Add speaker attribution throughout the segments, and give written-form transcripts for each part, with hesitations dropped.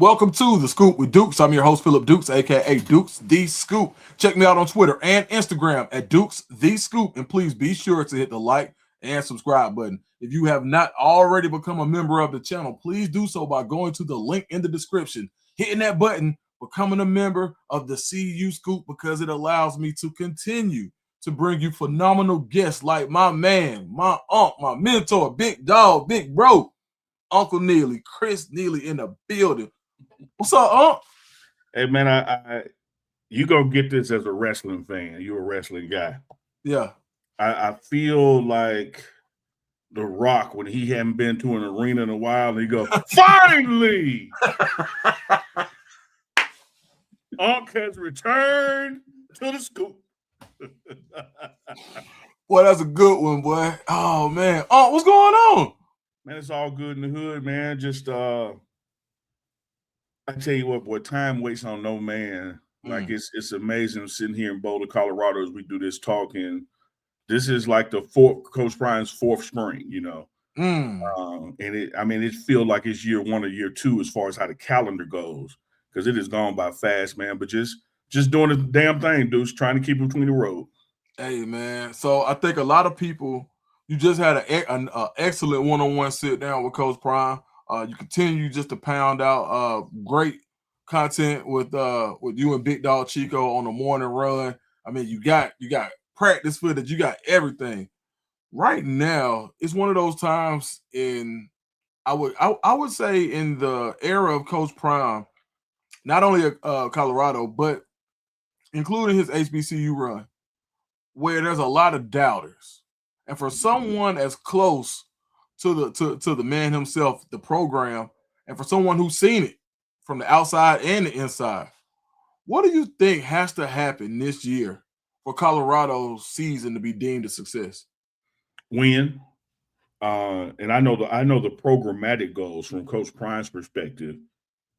Speaker 1: Welcome to the Scoop with Dukes. I'm your host, Philip Dukes, aka Dukes the Scoop. Check me out on Twitter and Instagram at Dukes the Scoop, and please be sure to hit the like and subscribe button. If you have not already become a member of the channel, please do so by going to the link in the description, hitting that button, becoming a member of the CU Scoop, because it allows me to continue to bring you phenomenal guests like my man, my uncle, my mentor, big dog, big bro, Uncle Neely, Chris Neely in the building. What's up, Unc?
Speaker 2: Hey man, you gonna get this as a wrestling fan. You're a wrestling guy.
Speaker 1: Yeah.
Speaker 2: I feel like The Rock when he hadn't been to an arena in a while, and he go, finally, Unc has returned to the scoop.
Speaker 1: Boy, that's a good one, boy. Oh man, Unc, what's going on?
Speaker 2: Man, it's all good in the hood, man. Just I tell you what, boy, time waits on no man. Like it's amazing sitting here in Boulder, Colorado, as we do this talking. This is like the Coach Brian's fourth spring, and it feels like it's year one or year two as far as how the calendar goes, because it has gone by fast, man. But just doing the damn thing, dudes, trying to keep between the road.
Speaker 1: Hey man, so I think a lot of people, you just had an excellent one-on-one sit down with Coach Prime. You continue just to pound out great content with you and Big Dog Chico on the morning run. I mean, you got practice footage, you got everything. Right now, it's one of those times I would say in the era of Coach Prime, not only Colorado, but including his HBCU run, where there's a lot of doubters. And for someone as close to the man himself, the program, and for someone who's seen it from the outside and the inside, what do you think has to happen this year for Colorado's season to be deemed a success?
Speaker 2: Win, and I know the programmatic goals from Coach Prime's perspective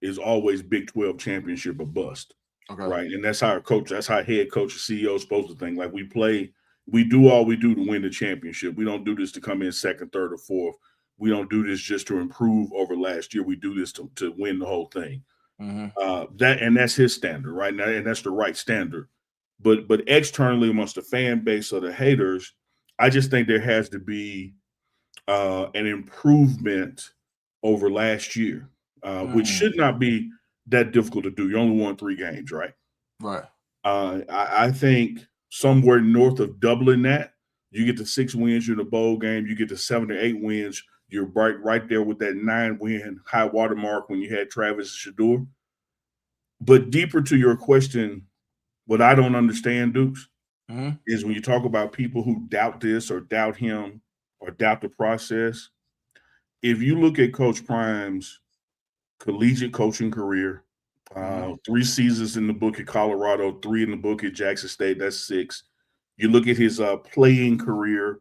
Speaker 2: is always Big 12 championship or bust.
Speaker 1: Okay.
Speaker 2: Right. And that's how head coach or CEO is supposed to think. Like we do all we do to win the championship. We don't do this to come in second, third, or fourth. We don't do this just to improve over last year. We do this to win the whole thing. That's his standard, right? Now, and that's the right standard. But externally amongst the fan base or the haters, I just think there has to be an improvement over last year, which should not be that difficult to do. You only won 3 games, right?
Speaker 1: Right.
Speaker 2: I think somewhere north of doubling that, you get to 6 wins, you're in a bowl game, you get to 7 or 8 wins, you're right there with that 9-win high water mark when you had Travis Shador. But deeper to your question, what I don't understand, Dukes, is when you talk about people who doubt this or doubt him or doubt the process. If you look at Coach Prime's collegiate coaching career, 3 seasons in the book at Colorado, 3 in the book at Jackson State, that's 6. You look at his playing career,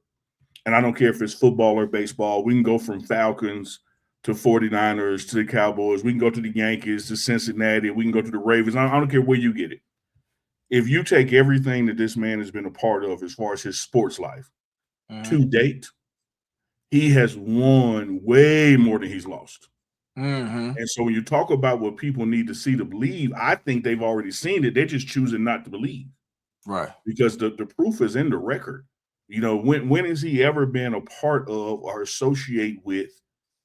Speaker 2: and I don't care if it's football or baseball. We can go from Falcons to 49ers to the Cowboys. We can go to the Yankees to Cincinnati. We can go to the Ravens. I don't care where you get it. If you take everything that this man has been a part of as far as his sports life to date, he has won way more than he's lost. And so when you talk about what people need to see to believe, I think they've already seen it. They're just choosing not to believe.
Speaker 1: Right.
Speaker 2: Because the proof is in the record. When has he ever been a part of or associate with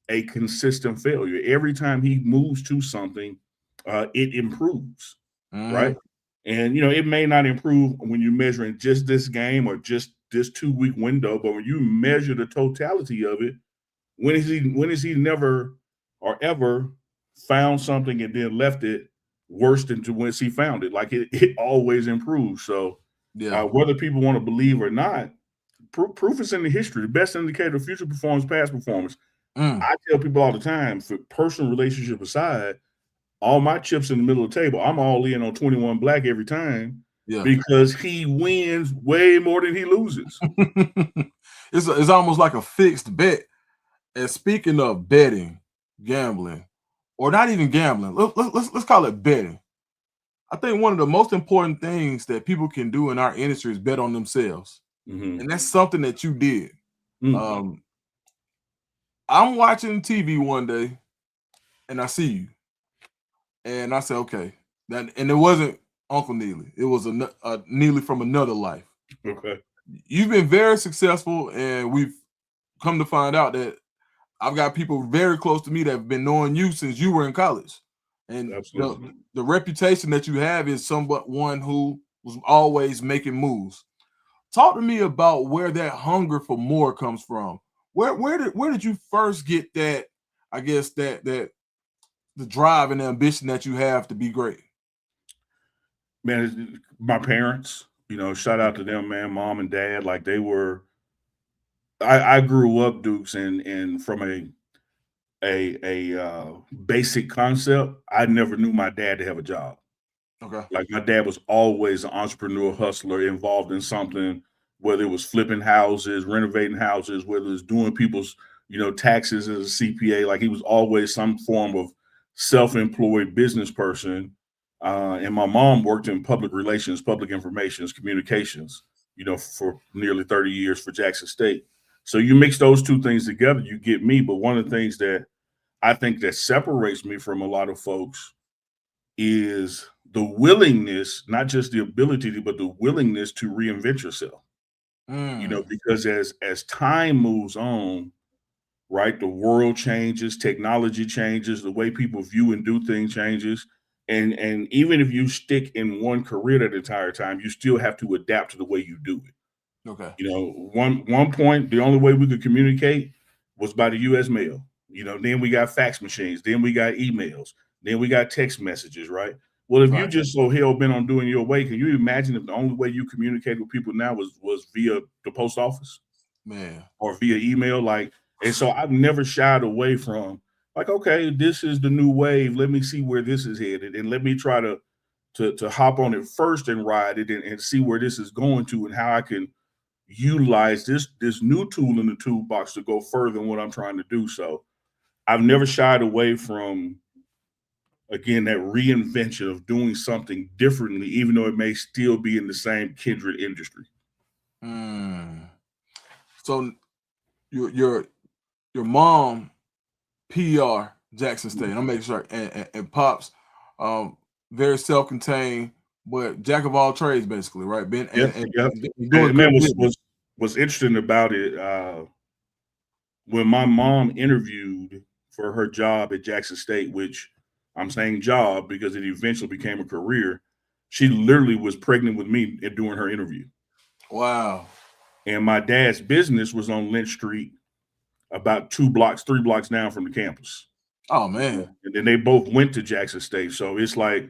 Speaker 2: a consistent failure? Every time he moves to something, it improves, right? And it may not improve when you're measuring just this game or just this 2-week window, but when you measure the totality of it, when is he never or ever found something and then left it worse than to whence he found it? Like it always improves. So whether people want to believe or not, proof is in the history. The best indicator of future performance, past performance. I tell people all the time, for personal relationship aside, all my chips in the middle of the table, I'm all in on 21 Black every time because he wins way more than he loses.
Speaker 1: It's almost like a fixed bet. And speaking of betting, gambling, or not even gambling, let's call it betting. I think one of the most important things that people can do in our industry is bet on themselves. And that's something that you did. I'm watching TV one day and I see you. And I said, okay, that, and it wasn't Uncle Neely. It was a Neely from another life.
Speaker 2: Okay.
Speaker 1: You've been very successful, and we've come to find out that I've got people very close to me that have been knowing you since you were in college, and
Speaker 2: Absolutely.
Speaker 1: the reputation that you have is somewhat one who was always making moves. Talk to me about where that hunger for more comes from. Where did you first get that? I guess that the drive and the ambition that you have to be great.
Speaker 2: Man, my parents, shout out to them, man, mom and dad. Like they were, I grew up, Dukes, and from a basic concept, I never knew my dad to have a job.
Speaker 1: Okay.
Speaker 2: Like my dad was always an entrepreneur, hustler, involved in something, whether it was flipping houses, renovating houses, whether it's doing people's, taxes as a CPA. Like he was always some form of self-employed business person. And my mom worked in public relations, public information, communications, for nearly 30 years for Jackson State. So you mix those two things together, you get me. But one of the things that I think that separates me from a lot of folks is the willingness, not just the ability to, but the willingness to reinvent yourself.
Speaker 1: Mm,
Speaker 2: Because as time moves on, right, the world changes, technology changes, the way people view and do things changes. And even if you stick in one career that entire time, you still have to adapt to the way you do it.
Speaker 1: okay.
Speaker 2: One point, the only way we could communicate was by the U.S. mail. Then we got fax machines, then we got emails, then we got text messages, right? Well, if you
Speaker 1: Right.
Speaker 2: just so hell bent on doing your way, can you imagine if the only way you communicate with people now was via the post office
Speaker 1: Man.
Speaker 2: or via email? Like, and so I've never shied away from like, okay, this is the new wave. Let me see where this is headed, and let me try to hop on it first and ride it and see where this is going to and how I can utilize this new tool in the toolbox to go further in what I'm trying to do. So I've never shied away from again that reinvention of doing something differently, even though it may still be in the same kindred industry.
Speaker 1: Mm. So your your mom PR Jackson State. I'm making sure, and pops, um, very self-contained, but jack of all trades, basically, right? Been
Speaker 2: Yeah, yeah.
Speaker 1: and doing
Speaker 2: And man,
Speaker 1: good business.
Speaker 2: what's interesting about it, when my mom interviewed for her job at Jackson State, which I'm saying job because it eventually became a career, she literally was pregnant with me during her interview.
Speaker 1: Wow.
Speaker 2: And my dad's business was on Lynch Street, about 2 blocks, 3 blocks down from the campus.
Speaker 1: Oh man.
Speaker 2: And then they both went to Jackson State. So it's like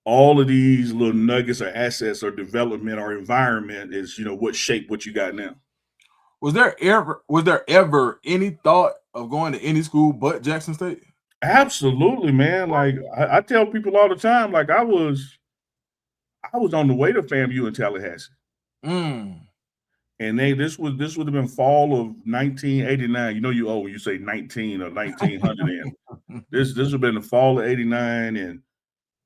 Speaker 2: all of these little nuggets or assets or development or environment is, what shape what you got now.
Speaker 1: Was there ever any thought of going to any school but Jackson State?
Speaker 2: Absolutely, man. Like I tell people all the time, like I was on the way to FAMU in Tallahassee.
Speaker 1: Mm.
Speaker 2: And this would have been fall of 1989. You old when you say 19 or 1900 and this would have been the fall of 89. And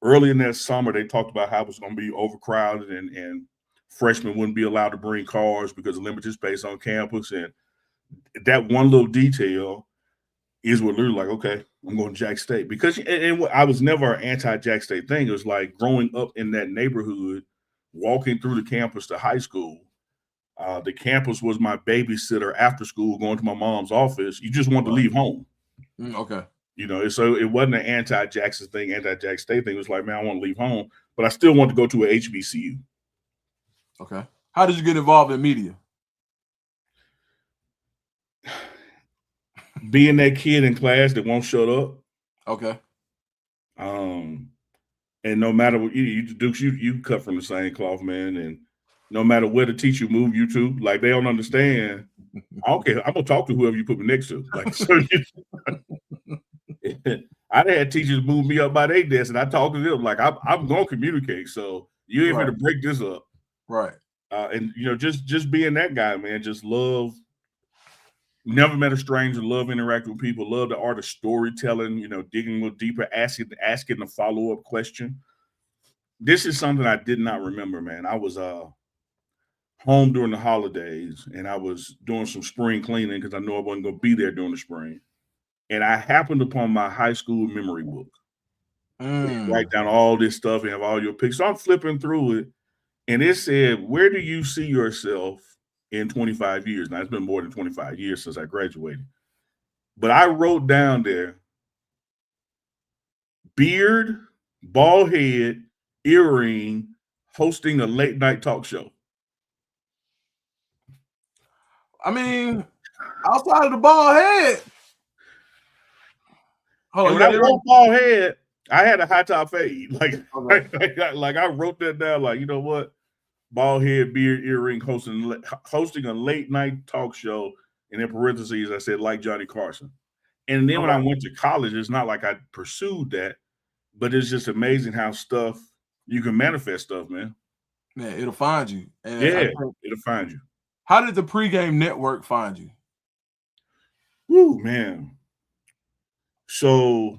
Speaker 2: early in that summer, they talked about how it was going to be overcrowded and freshmen wouldn't be allowed to bring cars because of limited space on campus. And that one little detail is what literally like, okay, I'm going to Jack State because and I was never an anti-Jack State thing. It was like growing up in that neighborhood, walking through the campus to high school. The campus was my babysitter after school, going to my mom's office. You just want to
Speaker 1: Right.
Speaker 2: leave home.
Speaker 1: Okay.
Speaker 2: So it wasn't an anti-Jackson thing, anti-Jack State thing. It was like, man, I want to leave home, but I still want to go to a HBCU.
Speaker 1: Okay. How did you get involved in media?
Speaker 2: Being that kid in class that won't shut up,
Speaker 1: Okay.
Speaker 2: um, and no matter what Dukes, you cut from the same cloth, man. And no matter where the teacher move you to, like they don't understand. I don't care. I'm gonna talk to whoever you put me next to. Like so, I had teachers move me up by their desk, and I talk to them like I'm gonna communicate. So you ain't
Speaker 1: Right.
Speaker 2: gonna break this up.
Speaker 1: Right.
Speaker 2: And just being that guy, man, just love. Never met a stranger. Love interacting with people. Love the art of storytelling. Digging a little deeper, asking a follow up question. This is something I did not remember, man. I was home during the holidays, and I was doing some spring cleaning because I know I wasn't gonna be there during the spring. And I happened upon my high school memory book. Write down all this stuff and have all your picks. So I'm flipping through it, and it said, "Where do you see yourself in 25 years?" Now it's been more than 25 years since I graduated, but I wrote down there: beard, bald head, earring, hosting a late night talk show.
Speaker 1: I mean, outside of the bald head.
Speaker 2: And when I wrote bald head, I had a high top fade. Like I wrote that down. Like, you know what? Bald head, beard, earring, hosting a late night talk show. And in parentheses, I said like Johnny Carson. And then when I went to college, it's not like I pursued that, but it's just amazing how you can manifest stuff, man.
Speaker 1: Man, it'll find you. And
Speaker 2: yeah, it'll find you.
Speaker 1: How did the Pregame Network find you?
Speaker 2: Woo, man. So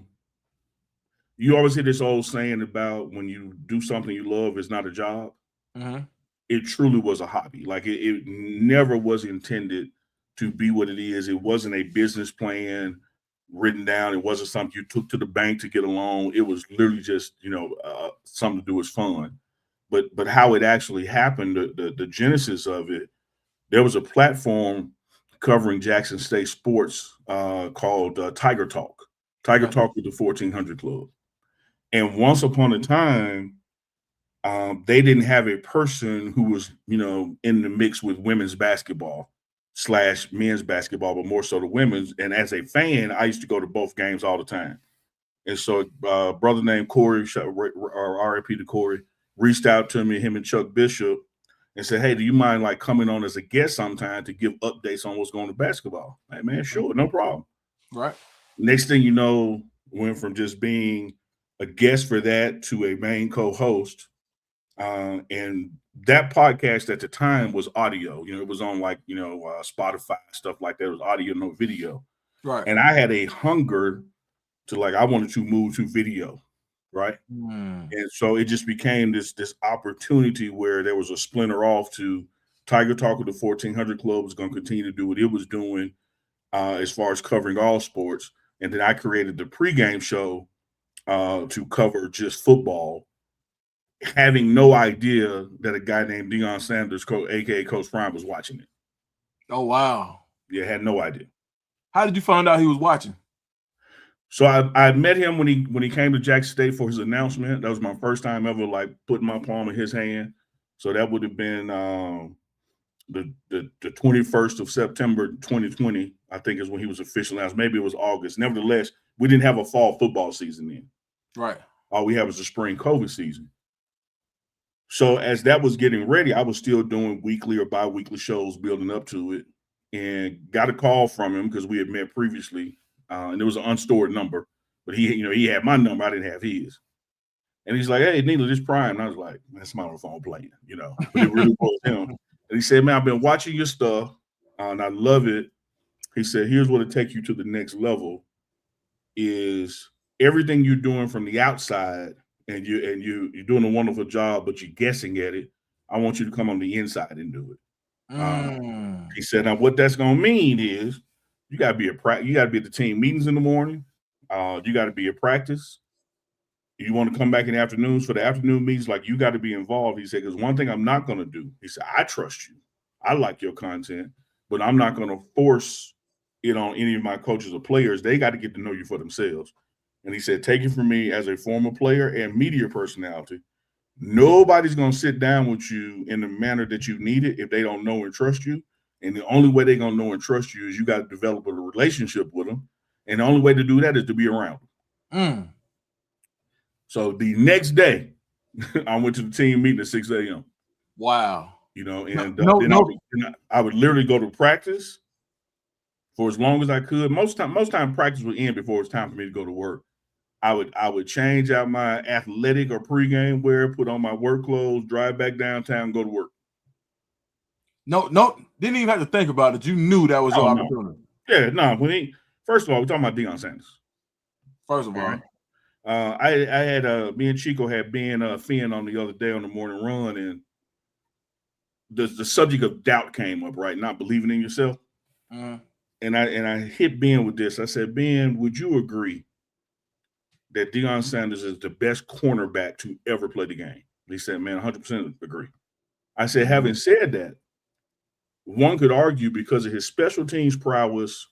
Speaker 2: you always hear this old saying about when you do something you love, it's not a job.
Speaker 1: Mm-hmm.
Speaker 2: It truly was a hobby. Like it never was intended to be what it is. It wasn't a business plan written down. It wasn't something you took to the bank to get a loan. It was literally just, something to do with fun. But how it actually happened, the genesis of it, there was a platform covering Jackson State sports called Tiger Talk. Tiger Talk with the 1400 Club. And once upon a time, they didn't have a person who was, in the mix with women's basketball / men's basketball, but more so the women's. And as a fan, I used to go to both games all the time. And so a brother named Corey, RIP to Corey, reached out to me, him and Chuck Bishop, and said, "Hey, do you mind like coming on as a guest sometime to give updates on what's going to basketball?" Like, man, sure, no problem.
Speaker 1: Right.
Speaker 2: Next thing you know, went from just being a guest for that to a main co-host. And that podcast at the time was audio. It was on Spotify, stuff like that. It was audio, no video.
Speaker 1: Right.
Speaker 2: And I had a hunger to I wanted to move to video, right? And so it just became this opportunity where there was a splinter off to Tiger Talk with the 1400 Club was going to continue to do what it was doing as far as covering all sports. And then I created the pregame show to cover just football, having no idea that a guy named Deion Sanders, aka Coach Prime, was watching it.
Speaker 1: Oh, wow.
Speaker 2: Yeah, had no idea.
Speaker 1: How did you find out he was watching?
Speaker 2: So I met him when he came to Jackson State for his announcement. That was my first time ever putting my palm in his hand. So that would have been the 21st of September 2020, I think, is when he was officially announced. Maybe it was August. Nevertheless, we didn't have a fall football season then.
Speaker 1: Right.
Speaker 2: All we had was the spring COVID season. So as that was getting ready, I was still doing weekly or bi-weekly shows building up to it, and got a call from him because we had met previously. And it was an unstored number, but he had my number. I didn't have his. And he's like, "Hey, Neely, this Prime." And I was like, "That's my phone playing," but it really was him. And he said, "Man, I've been watching your stuff and I love it." He said, "Here's what it takes you to the next level is everything you're doing from the outside and you're doing a wonderful job, but you're guessing at it. I want you to come on the inside and do it." He said, "Now what that's going to mean is you got to be at the team meetings in the morning. You got to be at practice. You want to come back in the afternoons for the afternoon meetings, you got to be involved." He said, "Because one thing I'm not going to do," he said, "I trust you. I like your content, but I'm not going to force it on any of my coaches or players. They got to get to know you for themselves." And he said, "Take it from me as a former player and media personality. Nobody's going to sit down with you in the manner that you need it if they don't know and trust you. And the only way they're going to know and trust you is you got to develop a relationship with them. And the only way to do that is to be around them." So the next day, I went to the team meeting at 6 a.m.
Speaker 1: Wow.
Speaker 2: Then I would literally go to practice for as long as I could. Most time practice would end before it's time for me to go to work. I would change out my athletic or pregame wear, put on my work clothes, drive back downtown, go to work.
Speaker 1: No, didn't even have to think about it. You knew that was your opportunity.
Speaker 2: Yeah, no. First of all, we're talking about Deion Sanders.
Speaker 1: First of all,
Speaker 2: right? I had me and Chico had been Finn on the other day on the morning run, and the subject of doubt came up, right? Not believing in yourself. And I hit Ben with this. I said, "Ben, would you agree that Deion Sanders is the best cornerback to ever play the game. He said, man, 100% agree. I said,
Speaker 1: Mm-hmm.
Speaker 2: having said that, one could argue because of his special teams prowess,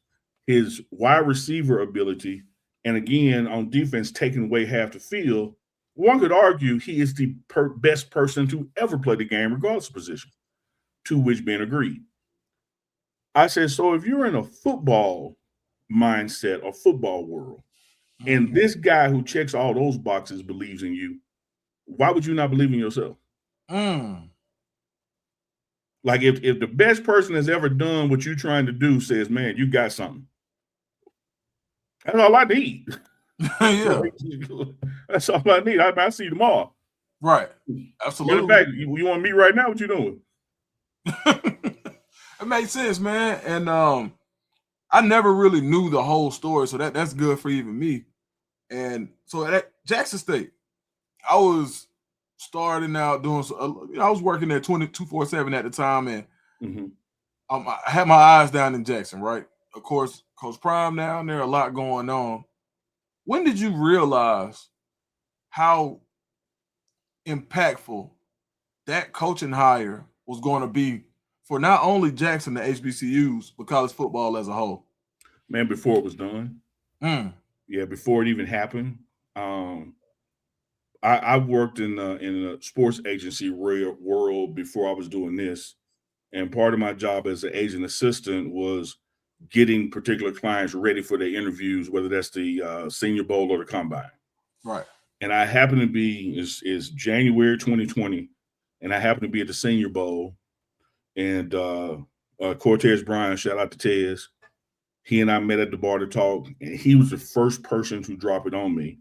Speaker 2: his wide receiver ability, and again, on defense, taking away half the field, one could argue he is the best person to ever play the game, regardless of position, to which Ben agreed. I said, so if you're in a football mindset or football world, and this guy who checks all those boxes believes in you, why would you not believe in yourself?
Speaker 1: Mm.
Speaker 2: Like if the best person has ever done what you're trying to do says, man, you got something. That's all I need.
Speaker 1: Yeah.
Speaker 2: That's all I need. I see you tomorrow.
Speaker 1: Right.
Speaker 2: Matter of
Speaker 1: Absolutely.
Speaker 2: fact, you want to meet right now? What you doing?
Speaker 1: It makes sense, man. And I never really knew the whole story, so that's good for even me. And so at Jackson State, I was starting out doing. I was working there 24/7 at the time, and I had my eyes down in Jackson. Right, of course, Coach Prime down there, a lot going on. When did you realize how impactful that coaching hire was going to be for not only Jackson, the HBCUs, but college football as a whole?
Speaker 2: Man, before it was done. Yeah, before it even happened. I worked in a sports agency world before I was doing this, and part of my job as an agent assistant was getting particular clients ready for their interviews, whether that's the Senior Bowl or the Combine.
Speaker 1: Right.
Speaker 2: And I happen to be is January 2020, and I happen to be at the Senior Bowl, and Cortez Bryant, shout out to Tez. He and I met at the bar to talk, and he was the first person to drop it on me.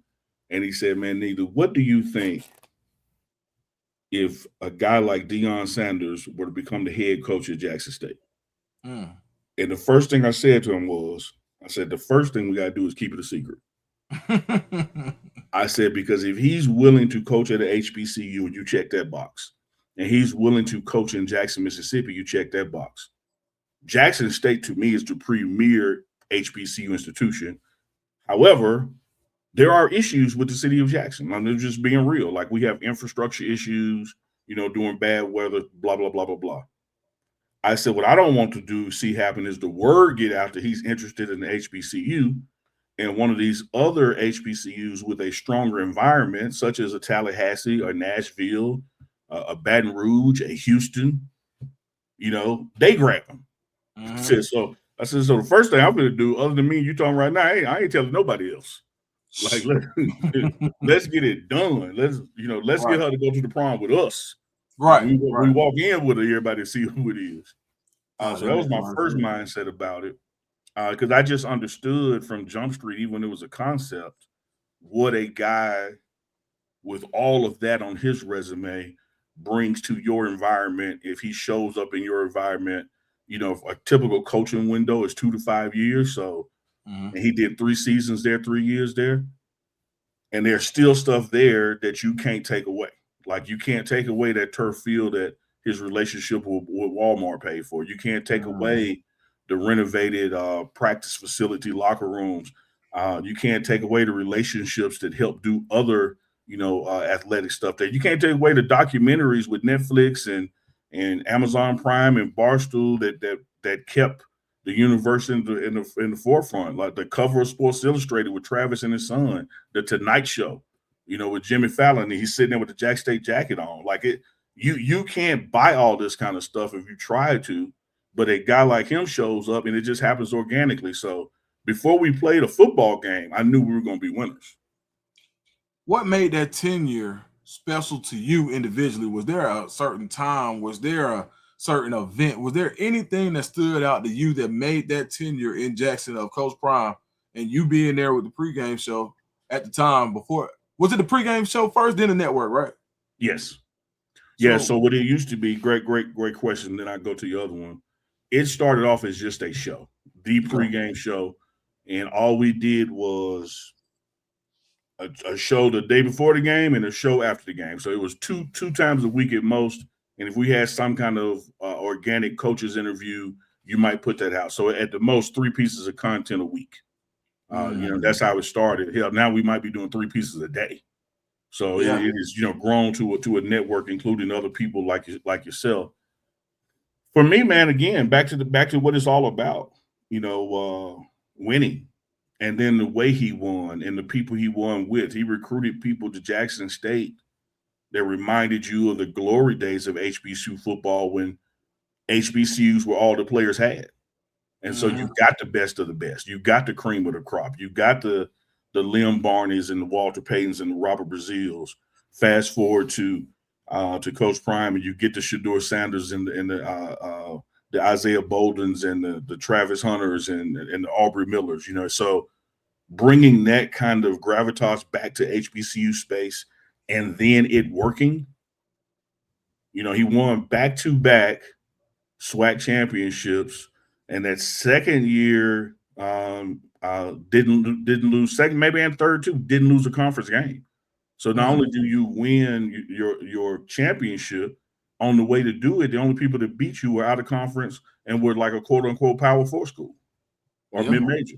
Speaker 2: And he said, man, Neely, what do you think if a guy like Deion Sanders were to become the head coach at Jackson State? And the first thing I said to him was, I said, the first thing we got to do is keep it a secret. I said, because if he's willing to coach at an HBCU, and you check that box, and he's willing to coach in Jackson, Mississippi, you check that box. Jackson State, to me, is the premier HBCU institution. However, there are issues with the city of Jackson. I'm just being real. Like, we have infrastructure issues, during bad weather, blah, blah, blah, blah, blah. I said, what I don't want to see happen is the word get out that he's interested in the HBCU, and one of these other HBCUs with a stronger environment, such as a Tallahassee or Nashville, a Baton Rouge, a Houston, they grab him. I said, so the first thing I'm going to do, other than me and you talking right now, I ain't telling nobody else. Like, let's get it done. Let's get her to go to the prom with us.
Speaker 1: Right.
Speaker 2: We walk in with her, everybody see who it is. So that was my first mindset about it. Because I just understood from Jump Street, even when it was a concept, what a guy with all of that on his resume brings to your environment if he shows up in your environment. A typical coaching window is 2 to 5 years. So and he did 3 seasons there, 3 years there. And there's still stuff there that you can't take away. Like, you can't take away that turf field that his relationship with Walmart paid for. You can't take away the renovated practice facility, locker rooms. You can't take away the relationships that help do other, athletic stuff. That you can't take away the documentaries with Netflix and Amazon Prime and Barstool that kept the universe in the forefront. Like the cover of Sports Illustrated with Travis and his son, the Tonight Show, with Jimmy Fallon, and he's sitting there with the Jack State jacket on. Like, you can't buy all this kind of stuff if you try to. But a guy like him shows up, and it just happens organically. So before we played a football game, I knew we were going to be winners.
Speaker 1: What made that tenure special to you individually? Was there a certain time? Was there a certain event? Was there anything that stood out to you that made that tenure in Jackson of Coach Prime and you being there with the pregame show at the time before? Was it the pregame show first, then the network, right?
Speaker 2: Yes. Yeah, so what it used to be, great question. Then I go to the other one. It started off as just a show, the pregame show, and all we did was a show the day before the game and a show after the game. So it was two times a week at most. And if we had some kind of organic coaches interview, you might put that out. So at the most, 3 pieces of content a week. That's how it started. Hell, now we might be doing 3 pieces a day. So
Speaker 1: Yeah.
Speaker 2: it is, grown to a network, including other people like yourself. For me, man, again, back to what it's all about. Winning, and then the way he won, and the people he won with. He recruited people to Jackson State that reminded you of the glory days of HBCU football when HBCUs were all the players had. And so you got the best of the best. You got the cream of the crop. You got the Lim Barneys and the Walter Paytons and the Robert Brazils. Fast forward to Coach Prime, and you get the Shedeur Sanders and the Isaiah Boldens and the Travis Hunters and the Aubrey Millers. So bringing that kind of gravitas back to HBCU space, and then it working. He won back-to-back SWAC championships, and that second year didn't lose. Second, maybe and third too, didn't lose a conference game. So not only do you win your championship, on the way to do it, the only people that beat you were out of conference and were like a quote unquote Power 4 school or mid-major.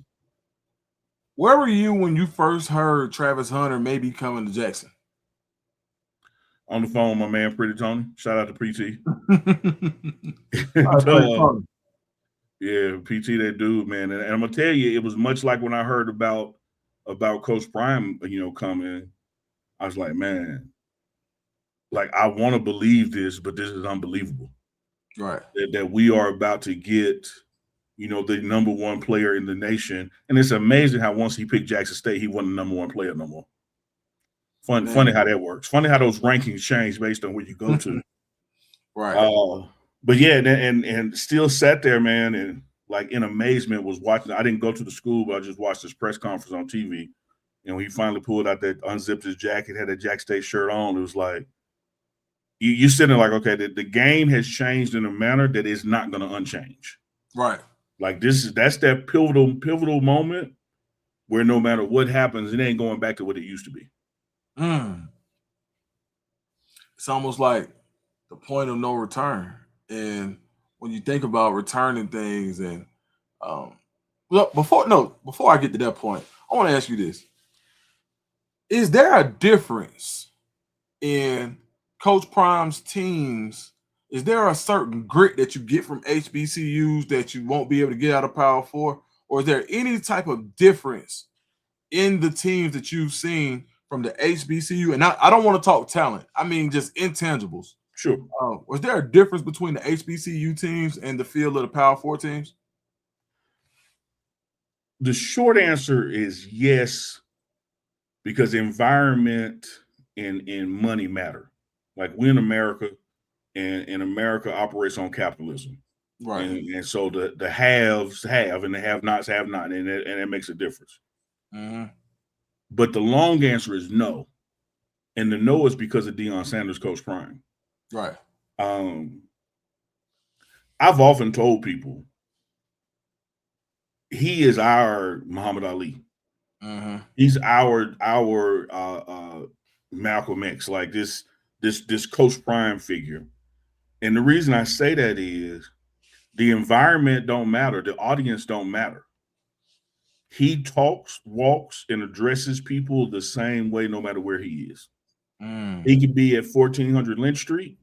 Speaker 1: Where were you when you first heard Travis Hunter maybe coming to Jackson?
Speaker 2: On the phone, my man, Pretty Tony. Shout out to PT. Yeah, PT, that dude, man. And I'm gonna tell you, it was much like when I heard about Coach Prime, coming. I was like, man, like I want to believe this, but this is unbelievable.
Speaker 1: Right.
Speaker 2: That we are about to get, the number one player in the nation. And it's amazing how once he picked Jackson State, he wasn't the number one player no more. Funny how that works. Funny how those rankings change based on where you go to.
Speaker 1: Right.
Speaker 2: But yeah, and still sat there, man, and like in amazement was watching. I didn't go to the school, but I just watched this press conference on TV. And when he finally pulled out that, unzipped his jacket, had a Jack State shirt on, it was like, you're sitting there like, okay, the game has changed in a manner that is not going to unchange.
Speaker 1: Right.
Speaker 2: Like that's that pivotal moment where no matter what happens, it ain't going back to what it used to be.
Speaker 1: It's almost like the point of no return. And when you think about returning things, and look, before I get to that point, I want to ask you this. Is there a difference in Coach Prime's teams? Is there a certain grit that you get from HBCUs that you won't be able to get out of Power 4? Or is there any type of difference in the teams that you've seen from the HBCU? And I don't want to talk talent. I mean just intangibles.
Speaker 2: Sure.
Speaker 1: Was there a difference between the HBCU teams and the field of the Power 4 teams?
Speaker 2: The short answer is yes, because environment and money matter. Like we're in America, and America operates on capitalism.
Speaker 1: Right.
Speaker 2: And so the haves have and the have-nots have not, and it makes a difference. But the long answer is no. And the no is because of Deion Sanders, Coach Prime.
Speaker 1: Right.
Speaker 2: I've often told people he is our Muhammad Ali. He's our Malcolm X, like this Coach Prime figure. And the reason I say that is the environment don't matter, the audience don't matter. He talks, walks, and addresses people the same way no matter where he is. He could be at 1400 Lynch Street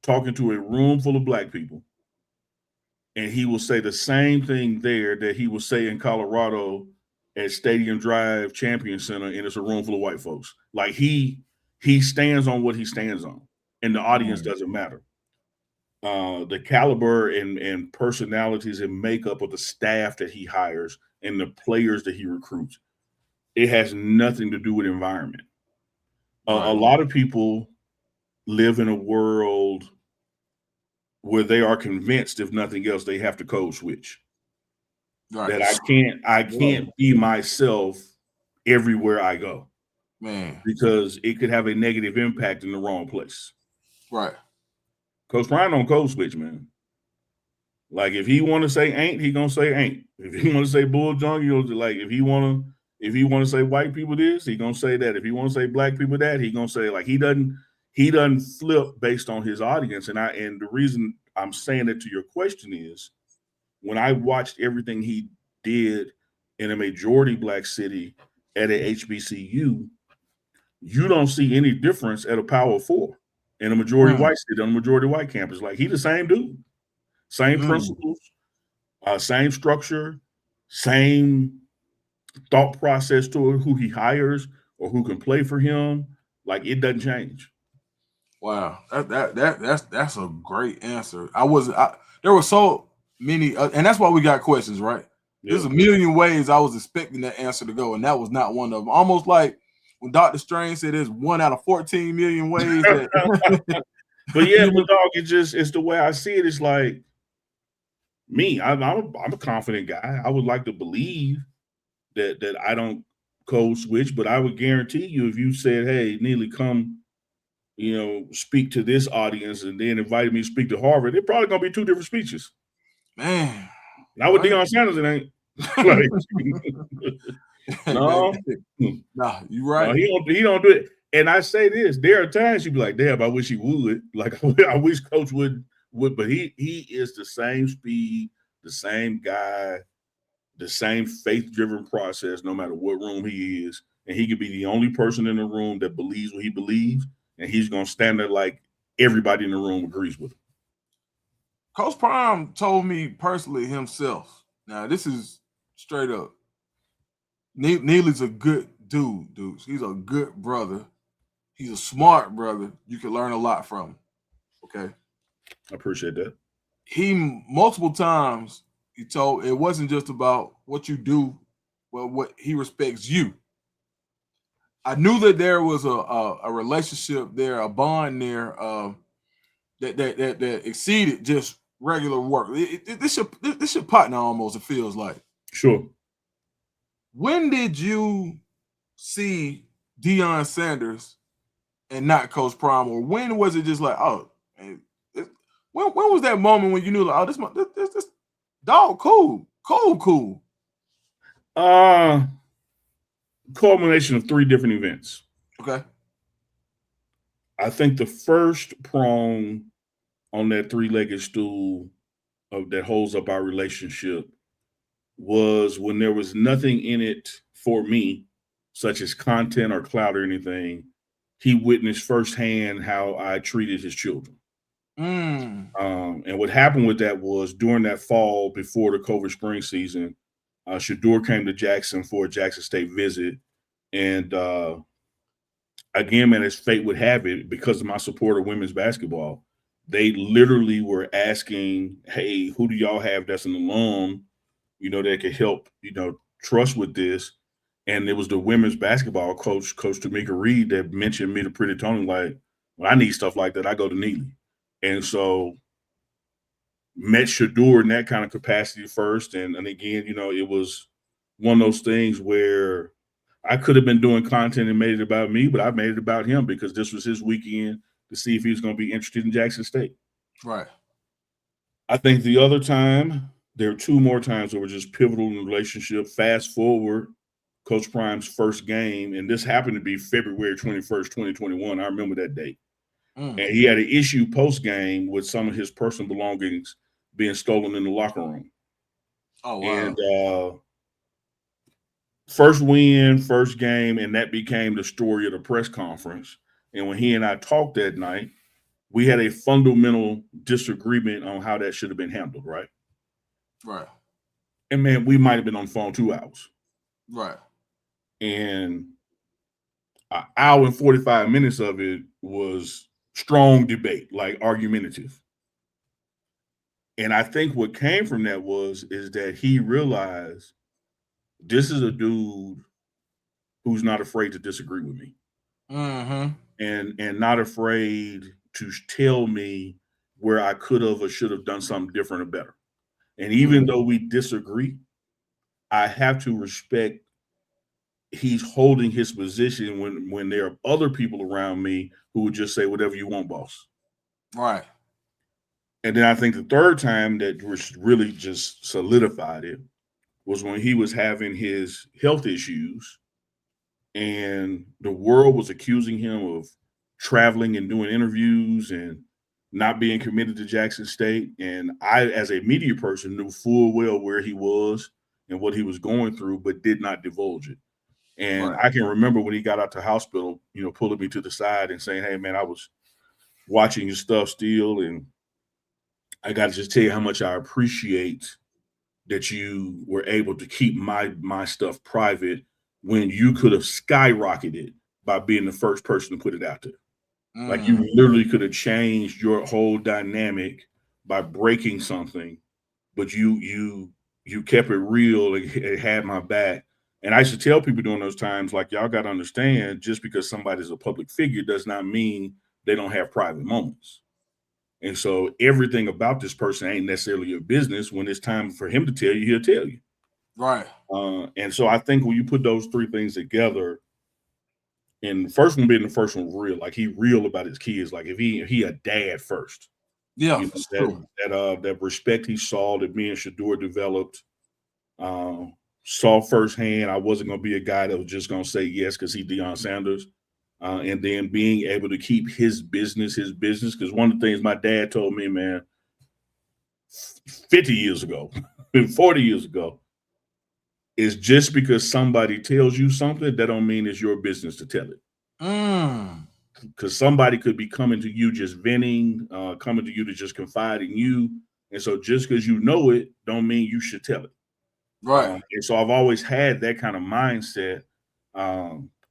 Speaker 2: talking to a room full of black people, and he will say the same thing there that he will say in Colorado at Stadium Drive Champion Center, and it's a room full of white folks. Like he stands on what he stands on, and the audience doesn't matter. The caliber and personalities and makeup of the staff that he hires and the players that he recruits, it has nothing to do with environment. Right. A lot of people live in a world where they are convinced, if nothing else, they have to code switch. Right. That I can't be myself everywhere I go.
Speaker 1: Man.
Speaker 2: Because it could have a negative impact in the wrong place.
Speaker 1: Right.
Speaker 2: Coach Prime don't code switch, man. Like if he want to say ain't, he gonna say ain't. If he want to say bull junk, like if he want to say white people this, he gonna say that. If he want to say black people that, he gonna say like he doesn't flip based on his audience. And the reason I'm saying it to your question is when I watched everything he did in a majority black city at a HBCU, you don't see any difference at a Power Four in a majority
Speaker 1: Mm,
Speaker 2: white city on a majority white campus. Like he the same dude, same
Speaker 1: mm.
Speaker 2: principles, same structure, same thought process to who he hires or who can play for him. Like it doesn't change.
Speaker 1: Wow, that's a great answer. There were so many, and that's why we got questions, right? There's
Speaker 2: Yeah.
Speaker 1: a million ways I was expecting that answer to go, and that was not one of them. Almost like when Doctor Strange said, "There's 1 out of 14 million ways that."
Speaker 2: But yeah,
Speaker 1: you
Speaker 2: but
Speaker 1: know,
Speaker 2: dog, it's the way I see it. It's like me. I'm a confident guy. I would like to believe that I don't code switch, but I would guarantee you if you said, "Hey, Neely, come, speak to this audience," and then invited me to speak to Harvard, they're probably gonna be two different speeches.
Speaker 1: man,
Speaker 2: Not with
Speaker 1: right?
Speaker 2: Deion Sanders, it ain't. Like, no,
Speaker 1: Nah, you
Speaker 2: no,
Speaker 1: right.
Speaker 2: he don't do it. And I say this: there are times you'd be like, "Damn, I wish he would." Like, I wish Coach would, but he is the same speed, the same guy, the same faith-driven process, no matter what room he is, and he could be the only person in the room that believes what he believes, and he's gonna stand there like everybody in the room agrees with him.
Speaker 1: Coach Prime told me personally himself. Now this is straight up. Neely's a good dude. He's a good brother. He's a smart brother. You can learn a lot from him. Okay.
Speaker 2: I appreciate that.
Speaker 1: He multiple times he told it wasn't just about what you do, but what he respects you. I knew that there was a relationship there, a bond there that exceeded just regular work. This your partner almost. It feels like.
Speaker 2: Sure.
Speaker 1: When did you see Deion Sanders and not Coach Prime, or when was it just like, oh, man, when was that moment when you knew like, oh, this dog cool?
Speaker 2: Uh Culmination of three different events.
Speaker 1: Okay.
Speaker 2: I think the first prong on that three-legged stool of that holds up our relationship was when there was nothing in it for me, such as content or clout or anything. He witnessed firsthand how I treated his children.
Speaker 1: Mm.
Speaker 2: And what happened with that was during that fall before the COVID spring season, Shador came to Jackson for a Jackson State visit. And again, man, as fate would have it, because of my support of women's basketball, they literally were asking, "Hey, who do y'all have that's an alum, that could help, trust with this?" And it was the women's basketball coach, Coach Tamika Reed, that mentioned me to Pretty Tony, like, when I need stuff like that, I go to Neely. And so met Shador in that kind of capacity first. And again, it was one of those things where I could have been doing content and made it about me, but I made it about him because this was his weekend to see if he was going to be interested in Jackson State.
Speaker 1: Right.
Speaker 2: I think the other time, there are two more times that were just pivotal in the relationship. Fast forward, Coach Prime's first game, and this happened to be February 21st, 2021. I remember that date.
Speaker 1: Mm.
Speaker 2: And he had an issue post game with some of his personal belongings being stolen in the locker room.
Speaker 1: Oh
Speaker 2: And
Speaker 1: wow.
Speaker 2: first win, first game, and that became the story of the press conference. And when he and I talked that night, we had a fundamental disagreement on how that should have been handled, right?
Speaker 1: Right.
Speaker 2: And man, we might have been on the phone 2 hours.
Speaker 1: Right.
Speaker 2: And an hour and 45 minutes of it was strong debate, like argumentative. And I think what came from that is that he realized this is a dude who's not afraid to disagree with me.
Speaker 1: Mm-hmm.
Speaker 2: And not afraid to tell me where I could have or should have done something different or better. And even
Speaker 1: Mm.
Speaker 2: though we disagree, I have to respect he's holding his position when there are other people around me who would just say whatever you want, boss.
Speaker 1: Right.
Speaker 2: And then I think the third time that really just solidified it was when he was having his health issues and the world was accusing him of traveling and doing interviews and not being committed to Jackson State. And I, as a media person, knew full well where he was and what he was going through, but did not divulge it. And
Speaker 1: Right.
Speaker 2: I can remember when he got out the hospital, pulling me to the side and saying, "Hey, man, I was watching your stuff still, and I got to just tell you how much I appreciate that you were able to keep my stuff private when you could have skyrocketed by being the first person to put it out there. Like you
Speaker 1: Mm.
Speaker 2: literally could have changed your whole dynamic by breaking something, but you kept it real and it had my back." And I used to tell people during those times, like, y'all got to understand, just because somebody's a public figure does not mean they don't have private moments. And so everything about this person ain't necessarily your business. When it's time for him to tell you, he'll tell you.
Speaker 1: Right.
Speaker 2: And so I think when you put those three things together, and the first one being the first one real, like he real about his kids, like if he a dad first,
Speaker 1: Yeah, it's
Speaker 2: that
Speaker 1: true.
Speaker 2: that respect he saw that me and Shador developed, uh, saw firsthand. I wasn't gonna be a guy that was just gonna say yes because he Deion Sanders. And then being able to keep his business. Because one of the things my dad told me, man, 50 years ago, 40 years ago, is just because somebody tells you something, that don't mean it's your business to tell it.
Speaker 1: Mm.
Speaker 2: Because somebody could be coming to you just venting, coming to you to just confide in you. And so just because you know it, don't mean you should tell it.
Speaker 1: Right.
Speaker 2: And so I've always had that kind of mindset.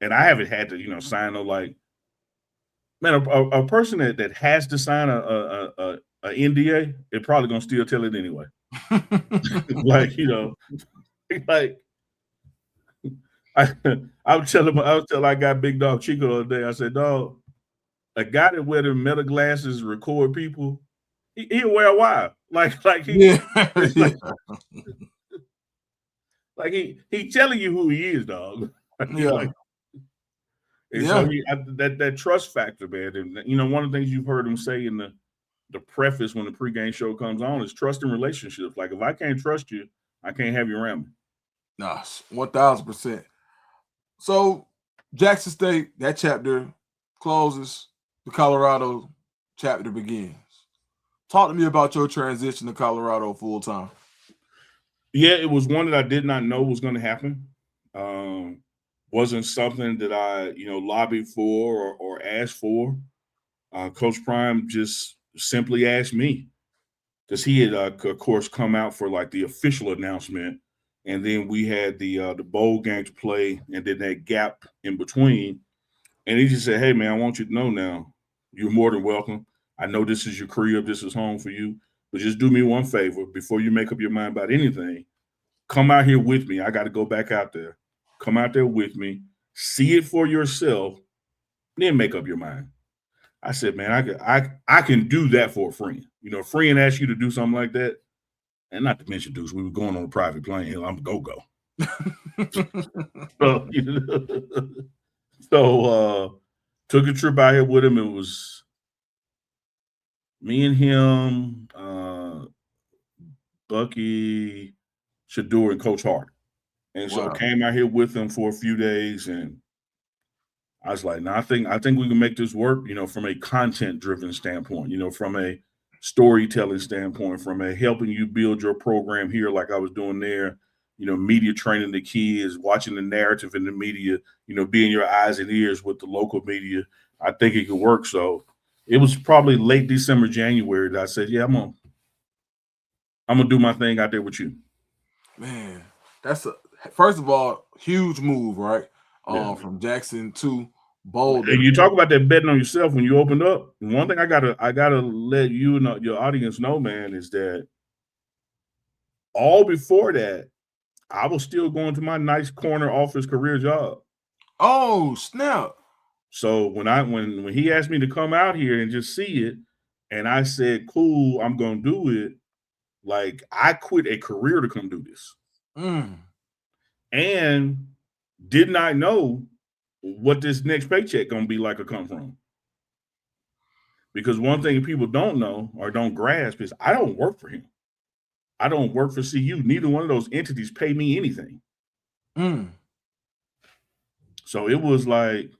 Speaker 2: And I haven't had to, sign like, man, a person that has to sign a NDA, they're probably gonna still tell it anyway. Like, like I I was telling I got Big Dog Chico the other day. I said, dog, a guy that wear the metal glasses record people, he'll wear a wire. Like he
Speaker 1: Yeah. Yeah.
Speaker 2: like like he telling you who he is, dog.
Speaker 1: Yeah.
Speaker 2: And so
Speaker 1: Yeah.
Speaker 2: that trust factor, man. And one of the things you've heard him say in the preface when the pregame show comes on is trust in relationships. Like if I can't trust you, I can't have you around me.
Speaker 1: Nah, 1000%. So Jackson State, that chapter closes, the Colorado chapter begins. Talk to me about your transition to Colorado full time.
Speaker 2: Yeah, it was one that I did not know was going to happen. Um, wasn't something that I, lobbied for or asked for. Coach Prime just simply asked me because he had, of course, come out for like the official announcement, and then we had the bowl game to play, and then that gap in between. And he just said, "Hey, man, I want you to know now, you're more than welcome. I know this is your crib, this is home for you, but just do me one favor before you make up your mind about anything. Come out here with me. I got to go back out there. Come out there with me, see it for yourself, then make up your mind." I said, "Man, I can do that for a friend. A friend asks you to do something like that, and not to mention, Deuce, we were going on a private plane. I'm go." So, took a trip out here with him. It was me and him, Bucky, Shador, and Coach Hart. And so
Speaker 1: Wow.
Speaker 2: came out here with him for a few days, and I was like, "No, I think we can make this work. From a content driven standpoint. From a storytelling standpoint, from a helping you build your program here, like I was doing there. Media training the kids, watching the narrative in the media. Being your eyes and ears with the local media. I think it could work." So it was probably late December, January that I said, "Yeah, I'm gonna do my thing out there with you."
Speaker 1: Man, that's a first of all, huge move, right?
Speaker 2: Yeah.
Speaker 1: From Jackson to Boulder.
Speaker 2: And you talk about that betting on yourself when you opened up. One thing I gotta let you and your audience know, man, is that all before that, I was still going to my nice corner office career job.
Speaker 1: Oh, snap.
Speaker 2: So when he asked me to come out here and just see it, and I said, "Cool, I'm gonna do it." Like I quit a career to come do this,
Speaker 1: Mm.
Speaker 2: and did not know what this next paycheck gonna be like or come from. Because one thing people don't know or don't grasp is I don't work for him. I don't work for CU. Neither one of those entities pay me anything.
Speaker 1: Mm.
Speaker 2: So it was like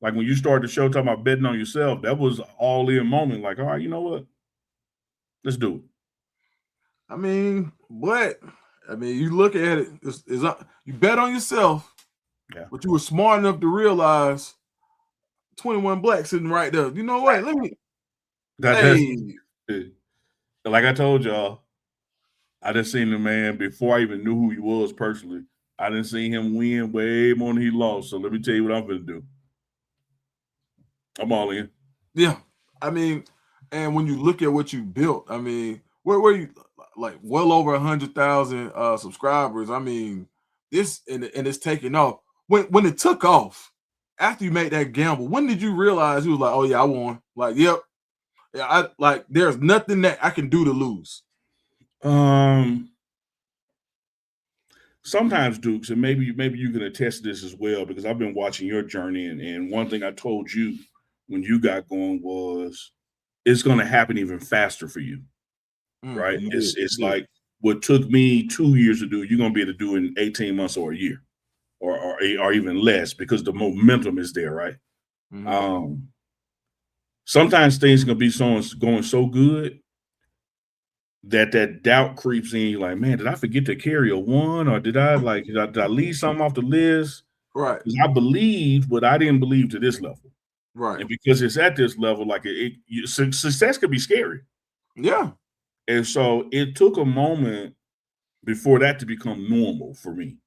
Speaker 2: when you started the show talking about betting on yourself, that was all in moment. Like, all right, you know what? Let's do it.
Speaker 1: I mean, but I mean, you look at it, you bet on yourself,
Speaker 2: Yeah.
Speaker 1: but you were smart enough to realize 21 Black sitting right there. You know what? Let me.
Speaker 2: That's
Speaker 1: Hey,
Speaker 2: like I told y'all. I done seen the man before I even knew who he was personally. I done seen him win way more than he lost. So let me tell you what I'm gonna do. I'm all in.
Speaker 1: yeah. I mean, and when you look at what you built, I mean, where you like well over 100,000 subscribers. I mean, this and it's taking off. When it took off after you made that gamble, when did you realize you was like, oh yeah, I won? Like, yep, yeah, I like. There's nothing that I can do to lose.
Speaker 2: Sometimes, Dukes, and maybe you can attest to this as well, because I've been watching your journey, and one thing I told you when you got going was it's going to happen even faster for you, right?
Speaker 1: You did,
Speaker 2: It's
Speaker 1: you did.
Speaker 2: like what took me 2 years to do, you're going to be able to do in 18 months or a year, or even less, because the momentum is there, right?
Speaker 1: Mm-hmm.
Speaker 2: Sometimes things can be going so good that doubt creeps in. You're like, man, did I forget to carry a one, or did I leave something off the list?
Speaker 1: Right,
Speaker 2: Because I believe, but I didn't believe to this level.
Speaker 1: right,
Speaker 2: And because it's at this level, like success could be scary.
Speaker 1: yeah,
Speaker 2: And so it took a moment before that to become normal for me.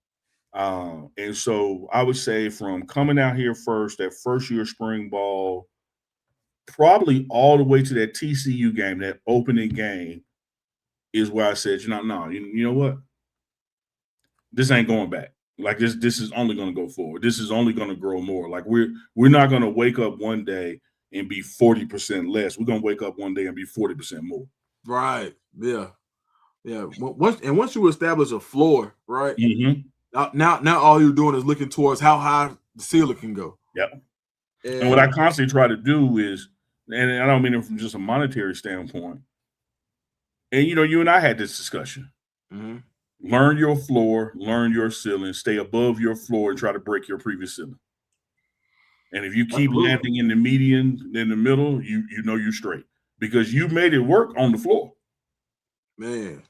Speaker 2: And so I would say from coming out here first, that first year spring ball, probably all the way to that TCU game, that opening game, is where I said, you know what? This ain't going back. Like this is only going to go forward. This is only going to grow more. Like we're not going to wake up one day and be 40% less. We're going to wake up one day and be 40% more.
Speaker 1: right, yeah, yeah. Once you establish a floor, right?
Speaker 2: Mm-hmm.
Speaker 1: Now all you're doing is looking towards how high the ceiling can go.
Speaker 2: Yep. And what I
Speaker 1: And
Speaker 2: constantly try to do is, and I don't mean it from just a monetary standpoint. And you and I had this discussion.
Speaker 1: mm-hmm.
Speaker 2: Learn your floor, learn your ceiling, stay above your floor, and try to break your previous ceiling. And if you keep
Speaker 1: Absolutely,
Speaker 2: landing in the median, in the middle, you know you're straight, because you made it work on the floor.
Speaker 1: man,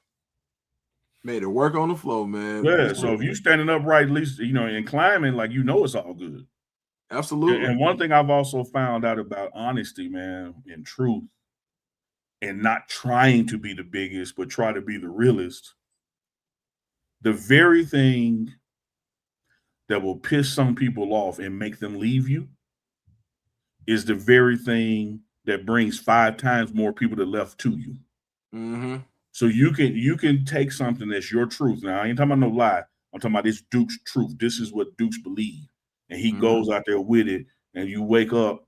Speaker 1: made it work on the flow, man.
Speaker 2: Yeah. So if you standing upright, at least and climbing, like it's all good.
Speaker 1: Absolutely,
Speaker 2: And one thing I've also found out about honesty, man, and truth, and not trying to be the biggest, but try to be the realest. The very thing that will piss some people off and make them leave you is the very thing that brings 5 times more people that left to you.
Speaker 1: mm-hmm.
Speaker 2: So you can take something that's your truth. Now I ain't talking about no lie. I'm talking about this Duke's truth. This is what Duke's believe, and he
Speaker 1: Mm-hmm.
Speaker 2: goes out there with it. And you wake up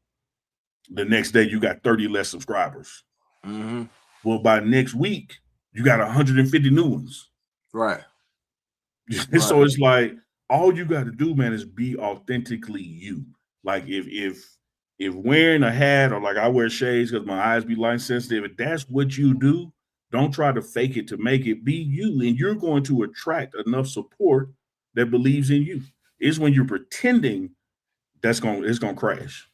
Speaker 2: the next day, you got 30 less subscribers.
Speaker 1: Mm-hmm.
Speaker 2: Well, by next week, you got 150 new ones.
Speaker 1: Right, right,
Speaker 2: So it's like all you got to do, man, is be authentically you. Like if wearing a hat, or like I wear shades because my eyes be light sensitive, if that's what you do, don't try to fake it to make it. Be you, and you're going to attract enough support that believes in you. It's when you're pretending it's gonna crash.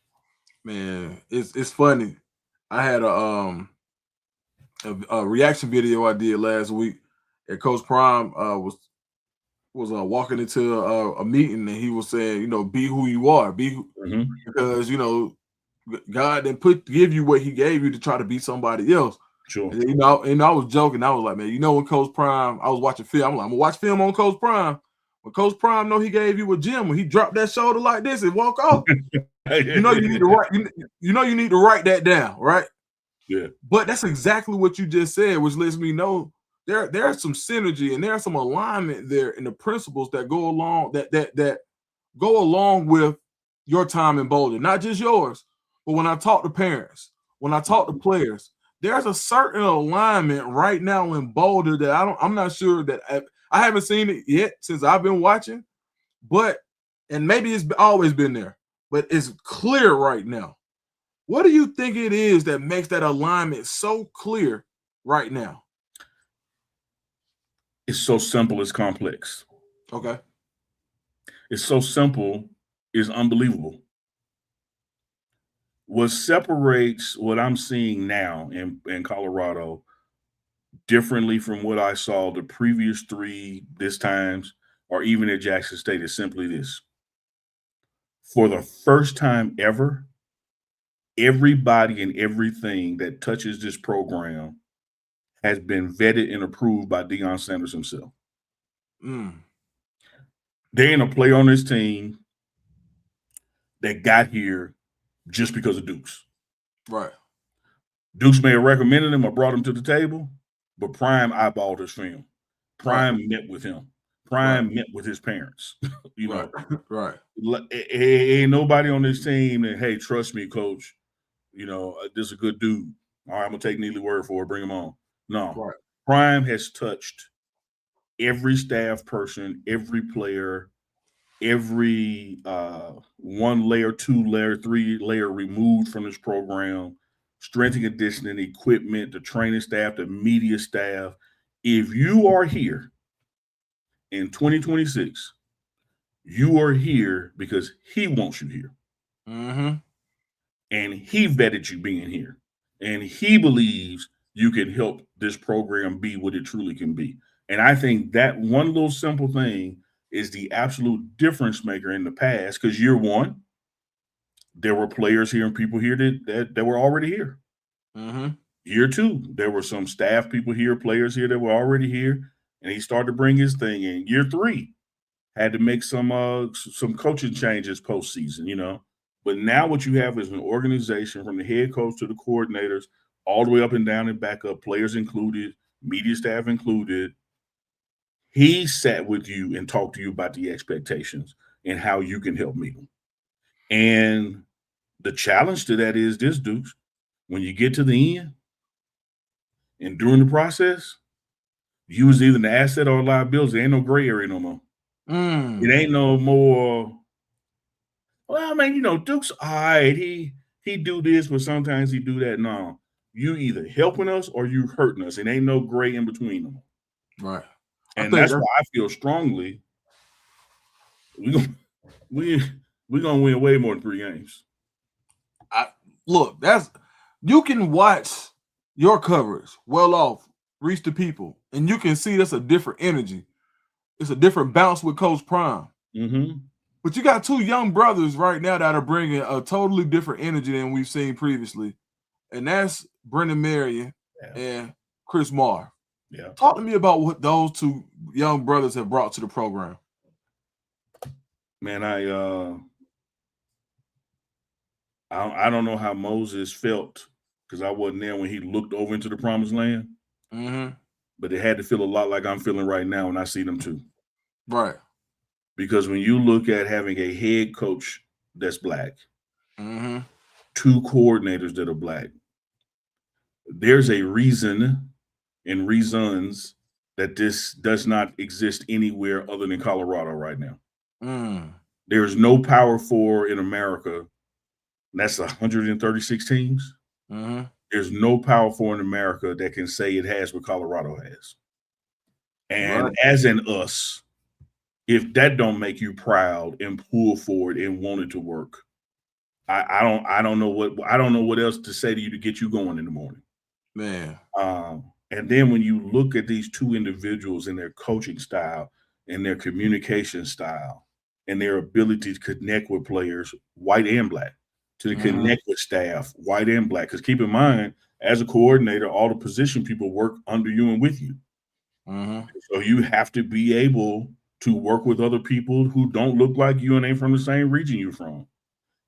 Speaker 1: man. It's funny. I had a reaction video I did last week, and Coach Prime was walking into a meeting, and he was saying, be who you are,
Speaker 2: Mm-hmm.
Speaker 1: because God didn't give you what He gave you to try to be somebody else.
Speaker 2: Sure.
Speaker 1: And I was joking. I was like, man, when Coach Prime, I was watching film. I'm like, I'm gonna watch film on Coach Prime. When Coach Prime know he gave you a gym, when he dropped that shoulder like this and walk off, you need to write. You need to write that down, right?
Speaker 2: Yeah.
Speaker 1: But that's exactly what you just said, which lets me know there's some synergy and there's some alignment there in the principles that go along that go along with your time in Boulder, not just yours. But when I talk to parents, when I talk to players, there's a certain alignment right now in Boulder that I'm not sure that I haven't seen it yet since I've been watching, and maybe it's always been there, but it's clear right now. What do you think it is that makes that alignment so clear right now?
Speaker 2: It's so simple, it's complex.
Speaker 1: Okay.
Speaker 2: It's so simple, it's unbelievable. What separates what I'm seeing now in Colorado differently from what I saw the previous three this times, or even at Jackson State, is simply this. For the first time ever, everybody and everything that touches this program has been vetted and approved by Deion Sanders himself.
Speaker 1: Mm.
Speaker 2: There ain't a player on this team that got here just because of Dukes.
Speaker 1: Right.
Speaker 2: Dukes may have recommended him or brought him to the table, but Prime eyeballed his film.
Speaker 1: Right.
Speaker 2: Prime met with him.
Speaker 1: Right.
Speaker 2: Prime met with his parents. you
Speaker 1: Right.
Speaker 2: know,
Speaker 1: Right.
Speaker 2: ain't nobody on this team that, hey, trust me, coach. This is a good dude. All right, I'm gonna take Neely word for it. Bring him on. No,
Speaker 1: Right.
Speaker 2: Prime has touched every staff person, every player, every one layer, two layer, three layer removed from this program, strength and conditioning, equipment, the training staff, the media staff. If you are here in 2026, you are here because he wants you here.
Speaker 1: Mm-hmm.
Speaker 2: And he vetted you being here. And he believes you can help this program be what it truly can be. And I think that one little simple thing is the absolute difference maker in the past. Because year one, there were players here and people here that were already here.
Speaker 1: Mm-hmm.
Speaker 2: Year two, there were some staff people here, players here that were already here, and he started to bring his thing in. Year three, had to make some coaching changes postseason. But now what you have is an organization from the head coach to the coordinators, all the way up and down and back up, players included, media staff included. He sat with you and talked to you about the expectations and how you can help meet them. And the challenge to that is this, Dukes. When you get to the end and during the process, you was either an asset or a liability. There ain't no gray area no more. It
Speaker 1: Mm.
Speaker 2: ain't no more. Well, man, Duke's all right. He do this, but sometimes he do that. No, you either helping us or you hurting us. It ain't no gray in between them.
Speaker 1: Right. I
Speaker 2: And
Speaker 1: think
Speaker 2: that's
Speaker 1: that's
Speaker 2: why I feel strongly we gonna we we gonna win way more than 3 games.
Speaker 1: Look, you can watch your coverage well off, reach the people, and you can see that's a different energy. It's a different bounce with Coach Prime.
Speaker 2: Mm-hmm.
Speaker 1: But you got two young brothers right now that are bringing a totally different energy than we've seen previously, and that's Brendan Marion
Speaker 2: Yeah.
Speaker 1: and Chris Marr.
Speaker 2: Yeah.
Speaker 1: Talk to me about what those two young brothers have brought to the program.
Speaker 2: Man, I don't know how Moses felt because I wasn't there when he looked over into the promised land.
Speaker 1: Mm-hmm.
Speaker 2: But it had to feel a lot like I'm feeling right now when I see them too.
Speaker 1: Right.
Speaker 2: Because when you look at having a head coach that's black,
Speaker 1: Mm-hmm.
Speaker 2: two coordinators that are black, there's a reason and reasons that this does not exist anywhere other than Colorado right now.
Speaker 1: Mm.
Speaker 2: There's no Power Four in America. That's 136 teams.
Speaker 1: Mm-hmm.
Speaker 2: There's no Power Four in America that can say it has what Colorado has.
Speaker 1: Right.
Speaker 2: And as in us, if that don't make you proud and pull forward and want it to work, I don't know what else to say to you to get you going in the morning.
Speaker 1: Man.
Speaker 2: And then when you look at these two individuals and their coaching style and their communication style and their ability to connect with players, white and black, to connect with staff, white and black. Because keep in mind, as a coordinator, all the position people work under you and with you.
Speaker 1: Mm-hmm.
Speaker 2: So you have to be able to work with other people who don't look like you and ain't from the same region you're from.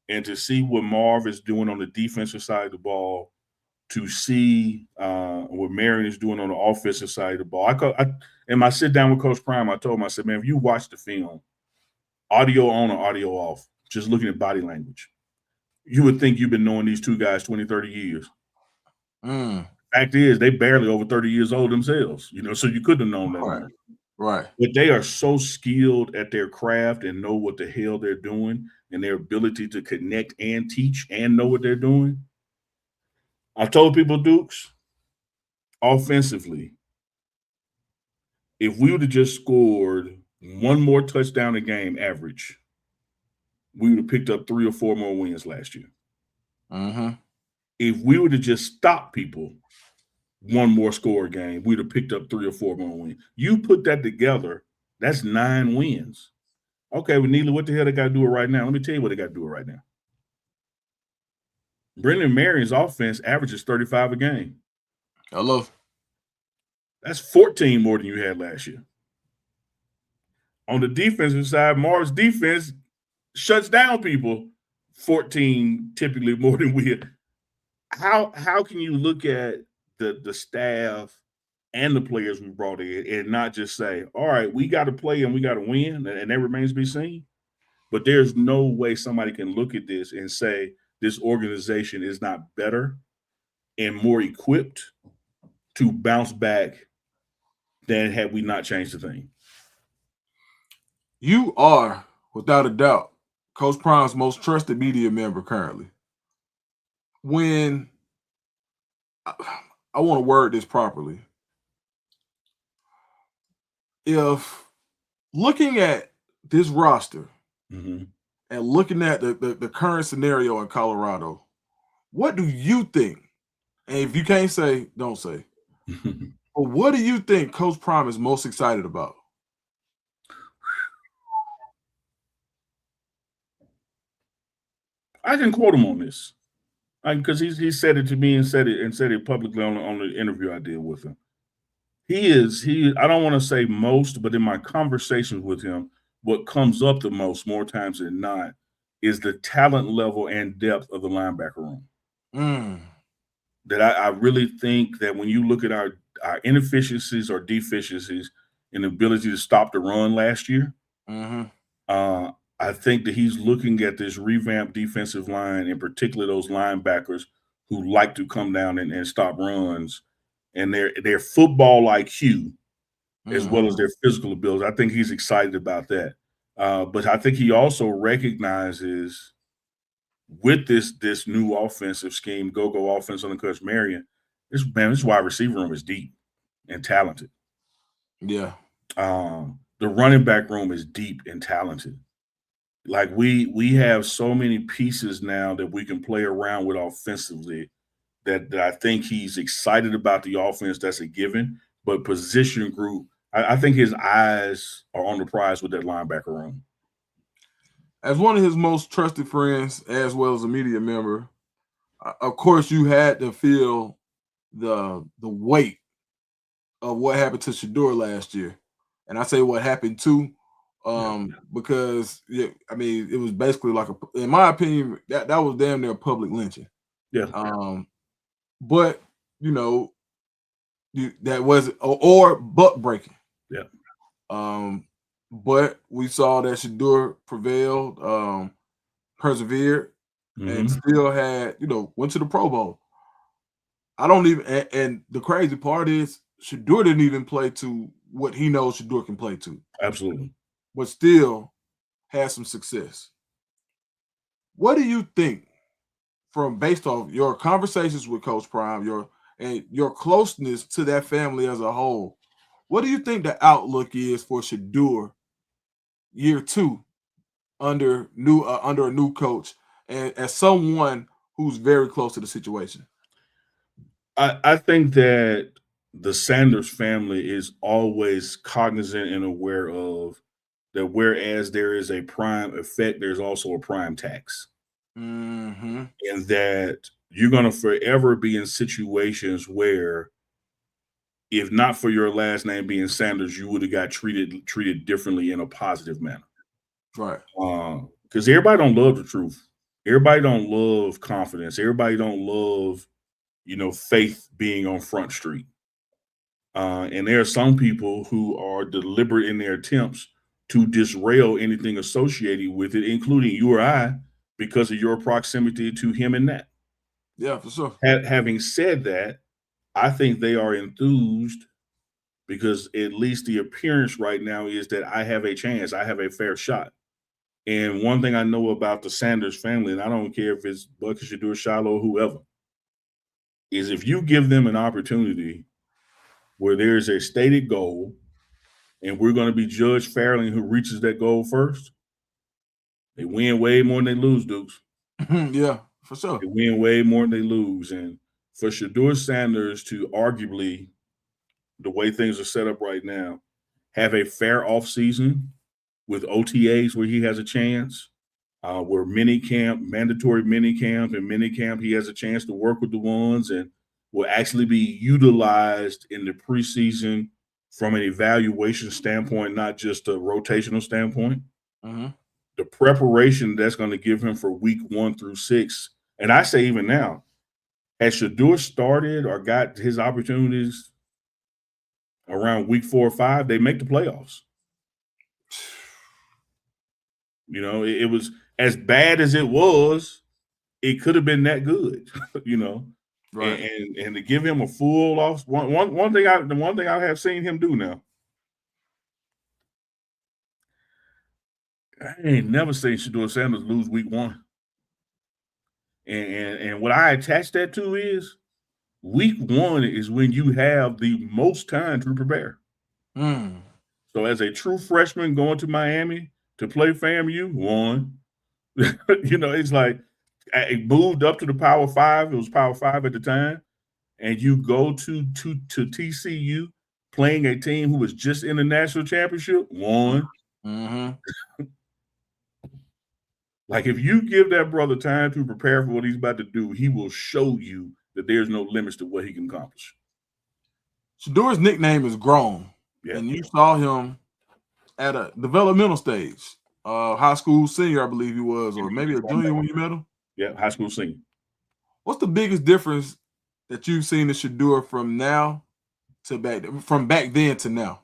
Speaker 2: And to see what Marv is doing on the defensive side of the ball, to see what Marion is doing on the offensive side of the ball. In my sit down with Coach Prime, I told him, I said, man, if you watch the film, audio on or audio off, just looking at body language, you would think you've been knowing these two guys 20, 30 years.
Speaker 1: Mm.
Speaker 2: Fact is, they barely over 30 years old themselves, so you couldn't have known that
Speaker 1: Right.
Speaker 2: long.
Speaker 1: Right.
Speaker 2: But they are so skilled at their craft and know what the hell they're doing and their ability to connect and teach and know what they're doing. I told people, Dukes, offensively, if we would have just scored one more touchdown a game average, we would have picked up 3 or 4 more wins last year.
Speaker 1: Mm-hmm.
Speaker 2: If we would have just stopped people, one more score game, we'd have picked up 3 or 4 more wins. You put that together, that's 9 wins. Okay, well, Neely, what the hell they got to do it right now? Let me tell you what they got to do it right now. Brendan Marion's offense averages 35 a game.
Speaker 1: I love.
Speaker 2: That's 14 more than you had last year. On the defensive side, Marv's defense shuts down people 14 typically more than we. How can you look at the staff and the players we brought in and not just say, all right, we got to play and we got to win, and that remains to be seen. But there's no way somebody can look at this and say this organization is not better and more equipped to bounce back than had we not changed the thing.
Speaker 1: You are, without a doubt, Coach Prime's most trusted media member currently. When I want to word this properly, if looking at this roster
Speaker 2: Mm-hmm.
Speaker 1: and looking at the current scenario in Colorado, what do you think? And if you can't say, don't say. But what do you think Coach Prime is most excited about?
Speaker 2: I can quote him on this because he said it to me and said it publicly on the interview I did with him. He I don't want to say most, but in my conversations with him, what comes up the most, more times than not, is the talent level and depth of the linebacker room. That I really think that when you look at our inefficiencies or deficiencies in the ability to stop the run last year, I think that he's looking at this revamped defensive line, in particular those linebackers who like to come down and stop runs, and their football IQ as well as their physical ability. I think he's excited about that. But I think he also recognizes with this new offensive scheme, go offense under Coach Marion, this wide receiver room is deep and talented.
Speaker 1: Yeah.
Speaker 2: The running back room is deep and talented. Like we have so many pieces now that we can play around with offensively that I think he's excited about the offense. That's a given. But position group, I think his eyes are on the prize with that linebacker room.
Speaker 1: As one of his most trusted friends, as well as a media member, of course, you had to feel the weight of what happened to Shador last year, and I say what happened too, because I mean it was basically like in my opinion, that was damn near public lynching.
Speaker 2: Yeah.
Speaker 1: But you know, that was or buck breaking.
Speaker 2: Yeah.
Speaker 1: But we saw that Shador prevailed, persevered, and still had, went to the Pro Bowl. I don't even, and the crazy part is Shador didn't even play to what he knows Shador can play to.
Speaker 2: Absolutely.
Speaker 1: But still had some success. What do you think based off your conversations with Coach Prime, your closeness to that family as a whole? What do you think the outlook is for Shador year 2 under a new coach, and as someone who's very close to the situation?
Speaker 2: I think that the Sanders family is always cognizant and aware of that. Whereas there is a prime effect, there's also a prime tax, and that you're going to forever be in situations where, if not for your last name being Sanders, you would have got treated differently in a positive manner.
Speaker 1: Right.
Speaker 2: Because everybody don't love the truth. Everybody don't love confidence. Everybody don't love, faith being on Front Street. And there are some people who are deliberate in their attempts to disrail anything associated with it, including you or I, because of your proximity to him and that.
Speaker 1: Yeah, for sure.
Speaker 2: Having said that, I think they are enthused because at least the appearance right now is that I have a chance. I have a fair shot. And one thing I know about the Sanders family, and I don't care if it's Bucky, Shador, Shiloh, whoever, is if you give them an opportunity where there is a stated goal and we're going to be judged fairly who reaches that goal first, they win way more than they lose, Dukes.
Speaker 1: Yeah, for sure.
Speaker 2: They win way more than they lose. And for Shador Sanders to arguably, the way things are set up right now, have a fair offseason with OTAs where he has a chance, where mini camp, mandatory mini camp, and mini camp, he has a chance to work with the ones and will actually be utilized in the preseason from an evaluation standpoint, not just a rotational standpoint.
Speaker 1: Mm-hmm.
Speaker 2: The preparation that's going to give him for week 1 through 6, and I say even now, has Shador started or got his opportunities around week 4 or 5, they make the playoffs. You know, it was as bad as it was, it could have been that good, you know.
Speaker 1: Right.
Speaker 2: And to give him a full off, one thing I have seen him do now, I ain't never seen Shador Sanders lose week 1. And what I attach that to is week 1 is when you have the most time to prepare.
Speaker 1: Mm.
Speaker 2: So as a true freshman going to Miami to play FAMU, 1, you know, it's like it moved up to the Power 5. It was Power 5 at the time. And you go to TCU playing a team who was just in the national championship, 1.
Speaker 1: Mm-hmm.
Speaker 2: Like if you give that brother time to prepare for what he's about to do, he will show you that there's no limits to what he can accomplish.
Speaker 1: Shador's nickname is Grown.
Speaker 2: Yeah.
Speaker 1: And you saw him at a developmental stage. High school senior, I believe he was, or maybe a junior when you met him.
Speaker 2: Yeah, high school senior.
Speaker 1: What's the biggest difference that you've seen in Shador from back then to now?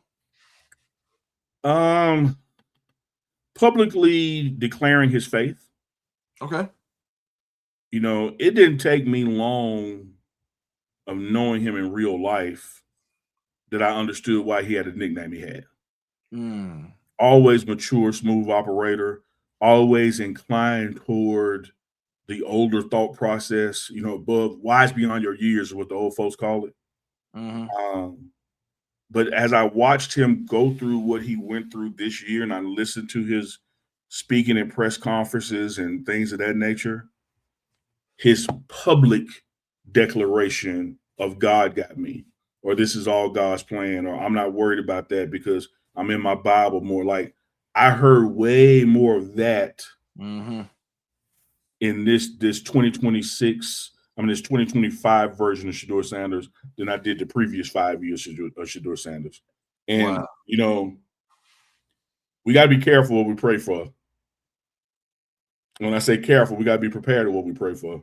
Speaker 2: Publicly declaring his faith.
Speaker 1: Okay.
Speaker 2: You know, it didn't take me long of knowing him in real life that I understood why he had the nickname he had.
Speaker 1: Mm.
Speaker 2: Always mature, smooth operator, always inclined toward the older thought process, you know, above, wise beyond your years is what the old folks call it.
Speaker 1: Mm-hmm.
Speaker 2: But as I watched him go through what he went through this year, and I listened to his speaking at press conferences and things of that nature, his public declaration of God got me, or this is all God's plan, or I'm not worried about that because I'm in my Bible more. Like I heard way more of that in this 2026, this 2025 version of Shador Sanders than I did the previous 5 years of Shador Sanders. And, you know, we got to be careful what we pray for. When I say careful, we got to be prepared to what we pray for.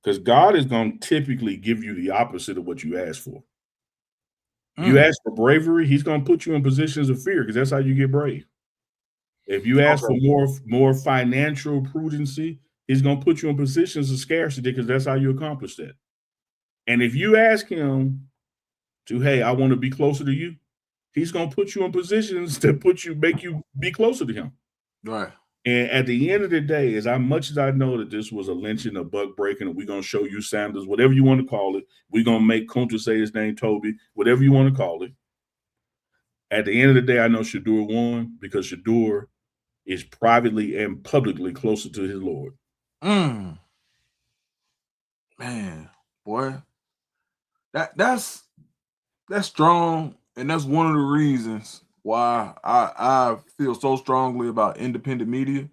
Speaker 2: Because God is going to typically give you the opposite of what you ask for. You ask for bravery, he's going to put you in positions of fear because that's how you get brave. If you ask for more financial prudency, he's going to put you in positions of scarcity because that's how you accomplish that. And if you ask him to, hey, I want to be closer to you, he's going to put you in positions to make you be closer to him.
Speaker 1: Right.
Speaker 2: And at the end of the day, as much as I know that this was a lynching, a buck breaking, and we're going to show you Sanders, whatever you want to call it, we're going to make Kunta say his name, Toby, whatever you want to call it. At the end of the day, I know Shador won because Shador is privately and publicly closer to his Lord.
Speaker 1: Man, boy, that's strong, and that's one of the reasons why I feel so strongly about independent media,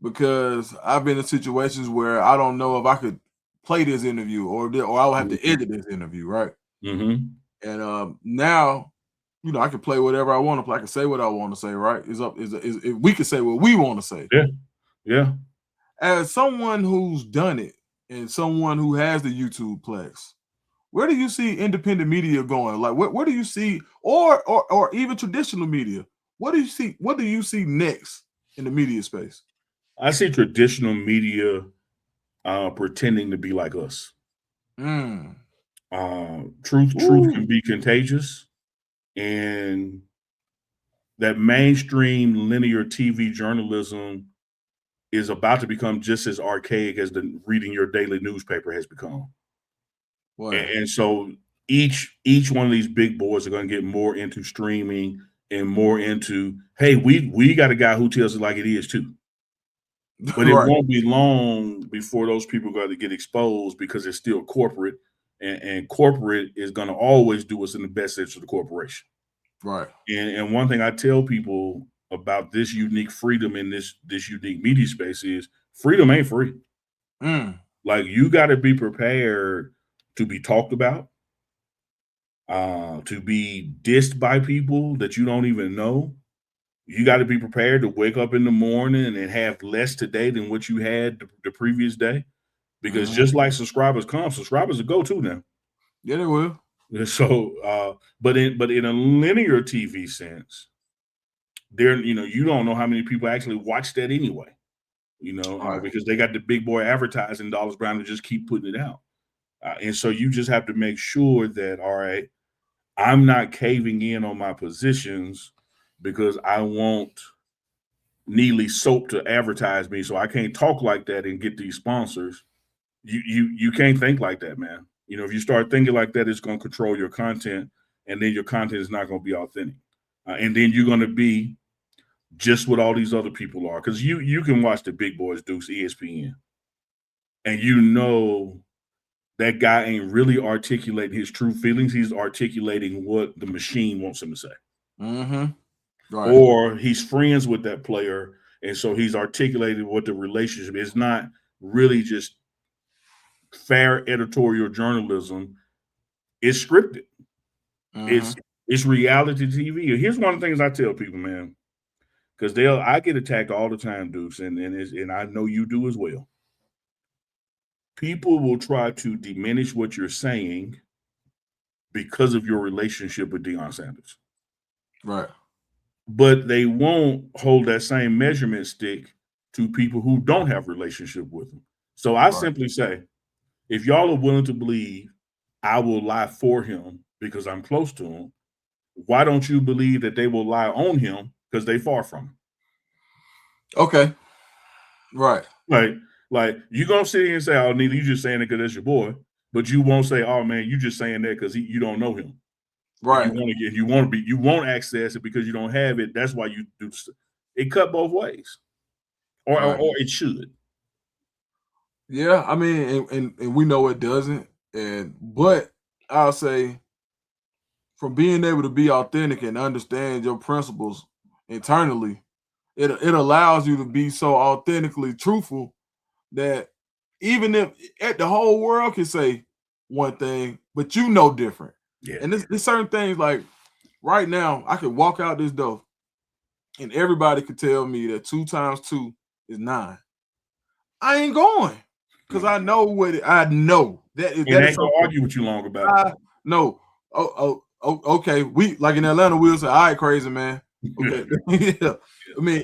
Speaker 1: because I've been in situations where I don't know if I could play this interview or I would have to edit this interview, right?
Speaker 2: Mm-hmm.
Speaker 1: And now, you know, I can play whatever I want to play. I can say what I want to say, right? We can say what we want to say.
Speaker 2: Yeah, yeah.
Speaker 1: As someone who's done it and someone who has the YouTube Plex, where do you see independent media going? Like, where do you see, or even traditional media? What do you see? What do you see next in the media space?
Speaker 2: I see traditional media pretending to be like us. Truth can be contagious, and that mainstream linear TV journalism is about to become just as archaic as the reading your daily newspaper has become. And so each one of these big boys are going to get more into streaming and more into, hey, we got a guy who tells it like it is too. But it
Speaker 1: Right,
Speaker 2: won't be long before those people got to get exposed because it's still corporate, and corporate is going to always do what's in the best interest of the corporation.
Speaker 1: right.
Speaker 2: And one thing I tell people about this unique freedom in this unique media space is freedom ain't free.
Speaker 1: Mm,
Speaker 2: Like you got to be prepared to be talked about, to be dissed by people that you don't even know. You got to be prepared to wake up in the morning and have less today than what you had the previous day. Because
Speaker 1: mhm.
Speaker 2: just like subscribers come, subscribers will go too now.
Speaker 1: Yeah, they will.
Speaker 2: So, but in a linear TV sense, there you don't know how many people actually watch that anyway.
Speaker 1: Right.
Speaker 2: Because they got the big boy advertising dollars behind to just keep putting it out. And so you just have to make sure that, all right, I'm not caving in on my positions because I want Neely soap to advertise me, so I can't talk like that and get these sponsors. You can't think like that, man. If you start thinking like that, it's going to control your content, and then your content is not going to be authentic, and then you're going to be just what all these other people are. Because you can watch the big boys, Dukes, ESPN, and that guy ain't really articulating his true feelings. He's articulating what the machine wants him to say.
Speaker 1: Mm-hmm. Right.
Speaker 2: Or he's friends with that player, and so he's articulating what the relationship is. Not really just fair editorial journalism. It's scripted.
Speaker 1: Mm-hmm.
Speaker 2: It's reality TV. And here's one of the things I tell people, man, because I get attacked all the time, Dukes, and I know you do as well. People will try to diminish what you're saying because of your relationship with Deion Sanders.
Speaker 1: Right.
Speaker 2: But they won't hold that same measurement stick to people who don't have relationship with him. So I
Speaker 1: Right.
Speaker 2: simply say, if y'all are willing to believe I will lie for him because I'm close to him, why don't you believe that they will lie on him because they far from him?
Speaker 1: Okay. Right.
Speaker 2: Like, like you gonna sit here and say, "Oh, Neely, you just saying it because that's your boy," but you won't say, "Oh man, you just saying that because you don't know him." And
Speaker 1: Right.
Speaker 2: you won't access it because you don't have it. That's why you do. It cut both ways,
Speaker 1: Right.
Speaker 2: or it should.
Speaker 1: Yeah. I mean, and we know it doesn't. But I'll say from being able to be authentic and understand your principles internally, it allows you to be so authentically truthful that even if the whole world can say one thing, but you know different.
Speaker 2: Yeah,
Speaker 1: And there's certain things like right now, I could walk out this door and everybody could tell me that 2 times 2 is 9. I ain't going because
Speaker 2: no,
Speaker 1: I know I know
Speaker 2: and
Speaker 1: that
Speaker 2: I
Speaker 1: is
Speaker 2: ain't gonna
Speaker 1: something
Speaker 2: argue with you long about
Speaker 1: I know. Okay. We like in Atlanta, we'll say, all right, crazy man. Okay.
Speaker 2: it.
Speaker 1: Yeah. I mean,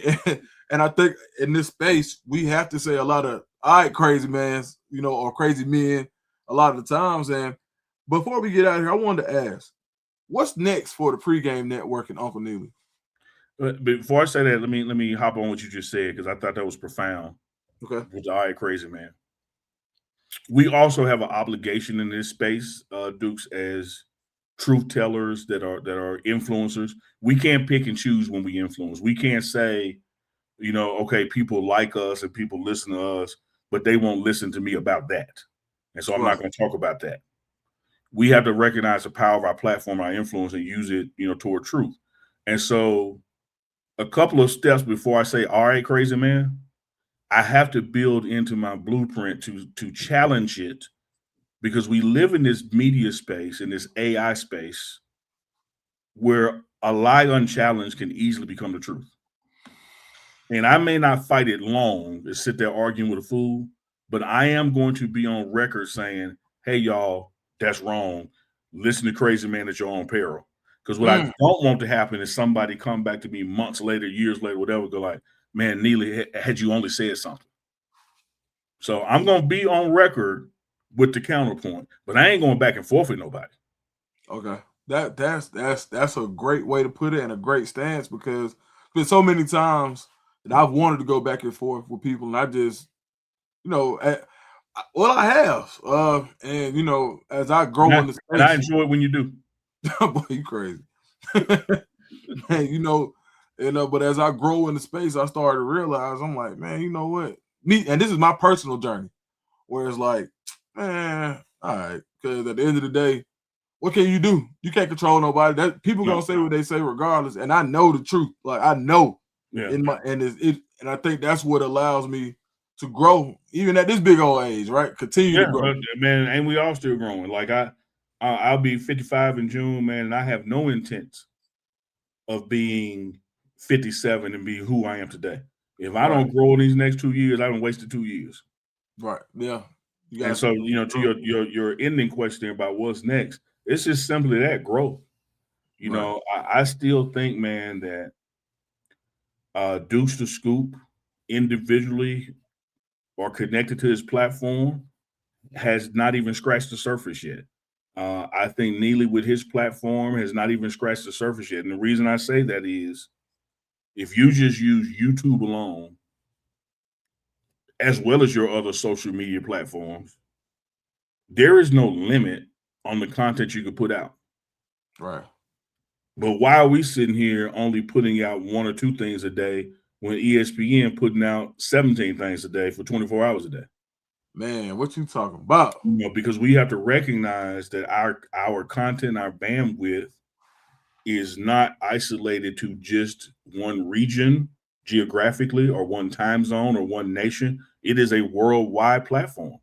Speaker 1: and I think in this space, we have to say a lot of all right, crazy man, or crazy men a lot of the times. And before we get out of here, I wanted to ask, what's next for the pregame network and Uncle Neely?
Speaker 2: But before I say that, let me hop on what you just said because I thought that was profound.
Speaker 1: Okay.
Speaker 2: With all right, crazy man. We also have an obligation in this space, Dukes, as truth tellers that are influencers. We can't pick and choose when we influence. We can't say, okay, people like us and people listen to us, but they won't listen to me about that. And so I'm not
Speaker 1: Right.
Speaker 2: going to talk about that. We have to recognize the power of our platform, our influence, and use it, toward truth. And so a couple of steps before I say, all right, crazy man, I have to build into my blueprint to challenge it because we live in this media space, in this AI space, where a lie unchallenged can easily become the truth. And I may not fight it long to sit there arguing with a fool, but I am going to be on record saying, hey, y'all, that's wrong. Listen to crazy man at your own peril. Because what I
Speaker 1: Mm,
Speaker 2: don't want to happen is somebody come back to me months later, years later, whatever, go like, man, Neely, had you only said something. So I'm going to be on record with the counterpoint, but I ain't going back and forth with nobody.
Speaker 1: okay. That's a great way to put it and a great stance because there's so many times that I've wanted to go back and forth with people and I just, you know, well, I have, and as I
Speaker 2: And
Speaker 1: grow
Speaker 2: I,
Speaker 1: in the
Speaker 2: and I
Speaker 1: space,
Speaker 2: enjoy it when you do.
Speaker 1: boy, you crazy, man. But as I grow in the space, I started to realize I'm like, man, you know what? me, and this is my personal journey, where it's like, man, all right, because at the end of the day, what can you do? You can't control nobody. That people
Speaker 2: No.
Speaker 1: gonna say what they say regardless, and I know the truth. Like I know
Speaker 2: Yeah.
Speaker 1: in my and I think that's what allows me to grow, even at this big old age, right? Continue to
Speaker 2: Yeah,
Speaker 1: grow.
Speaker 2: man, and we all still growing. Like I'll be 55 in June, man, and I have no intent of being 57 and be who I am today. If I
Speaker 1: Right,
Speaker 2: don't grow in these next 2 years, I don't wasted 2 years.
Speaker 1: right, yeah. You
Speaker 2: And
Speaker 1: gotta
Speaker 2: so,
Speaker 1: continue to
Speaker 2: to
Speaker 1: grow.
Speaker 2: your ending question about what's next, it's just simply that growth.
Speaker 1: Right,
Speaker 2: I still think, man, that Deuce the Scoop individually or connected to his platform has not even scratched the surface yet. I think Neely with his platform has not even scratched the surface yet. And the reason I say that is if you just use YouTube alone, as well as your other social media platforms, there is no limit on the content you could put out.
Speaker 1: right.
Speaker 2: But why are we sitting here only putting out one or two things a day when ESPN putting out 17 things a day for 24 hours a day?
Speaker 1: Man, what you talking about?
Speaker 2: Because we have to recognize that our content, our bandwidth is not isolated to just one region geographically or one time zone or one nation. It is a worldwide platform.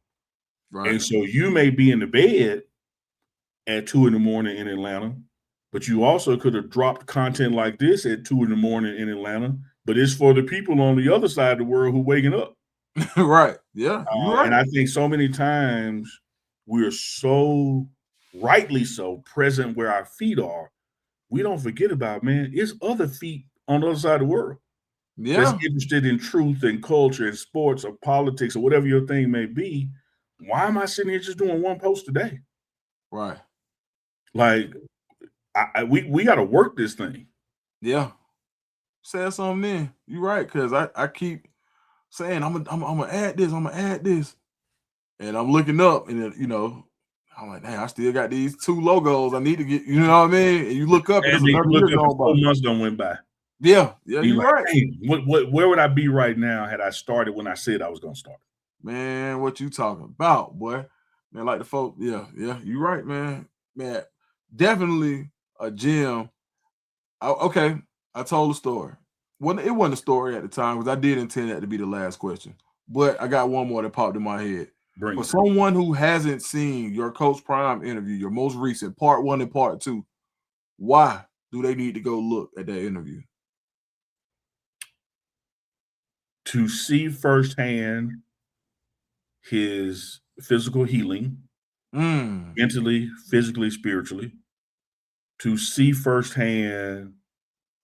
Speaker 1: Right.
Speaker 2: And so you may be in the bed at 2 in the morning in Atlanta, but you also could have dropped content like this at 2 in the morning in Atlanta. But it's for the people on the other side of the world who waking up.
Speaker 1: Right. Yeah, you
Speaker 2: And
Speaker 1: right.
Speaker 2: I think so many times we're so rightly so present where our feet are. We don't forget about, man, it's other feet on the other side of the world that's
Speaker 1: Yeah,
Speaker 2: interested in truth and culture and sports or politics or whatever your thing may be. Why am I sitting here just doing one post a day?
Speaker 1: right.
Speaker 2: Like, we got to work this thing.
Speaker 1: Yeah. Said something then. You right, because I keep saying I'm gonna add this, I'm gonna add this. And I'm looking up and I'm like, dang, I still got these two logos I need to get, you know what I mean? And you look up and
Speaker 2: And
Speaker 1: it's
Speaker 2: then you
Speaker 1: another
Speaker 2: look
Speaker 1: year
Speaker 2: up and
Speaker 1: going by.
Speaker 2: 4 months don't went by.
Speaker 1: Yeah, yeah,
Speaker 2: And you're
Speaker 1: you're
Speaker 2: like,
Speaker 1: right.
Speaker 2: hey, where would I be right now had I started when I said I was going to start?
Speaker 1: Man, what you talking about, boy? Man, like the folk, yeah, you right, man. Man, definitely a gym. Okay, I told a story. Well, it wasn't a story at the time because I did intend that to be the last question. But I got one more that popped in my head.
Speaker 2: Bring
Speaker 1: For
Speaker 2: it.
Speaker 1: someone who hasn't seen your Coach Prime interview, your most recent part 1 and part 2, why do they need to go look at that interview?
Speaker 2: To see firsthand his physical healing,
Speaker 1: Mm.
Speaker 2: mentally, physically, spiritually, to see firsthand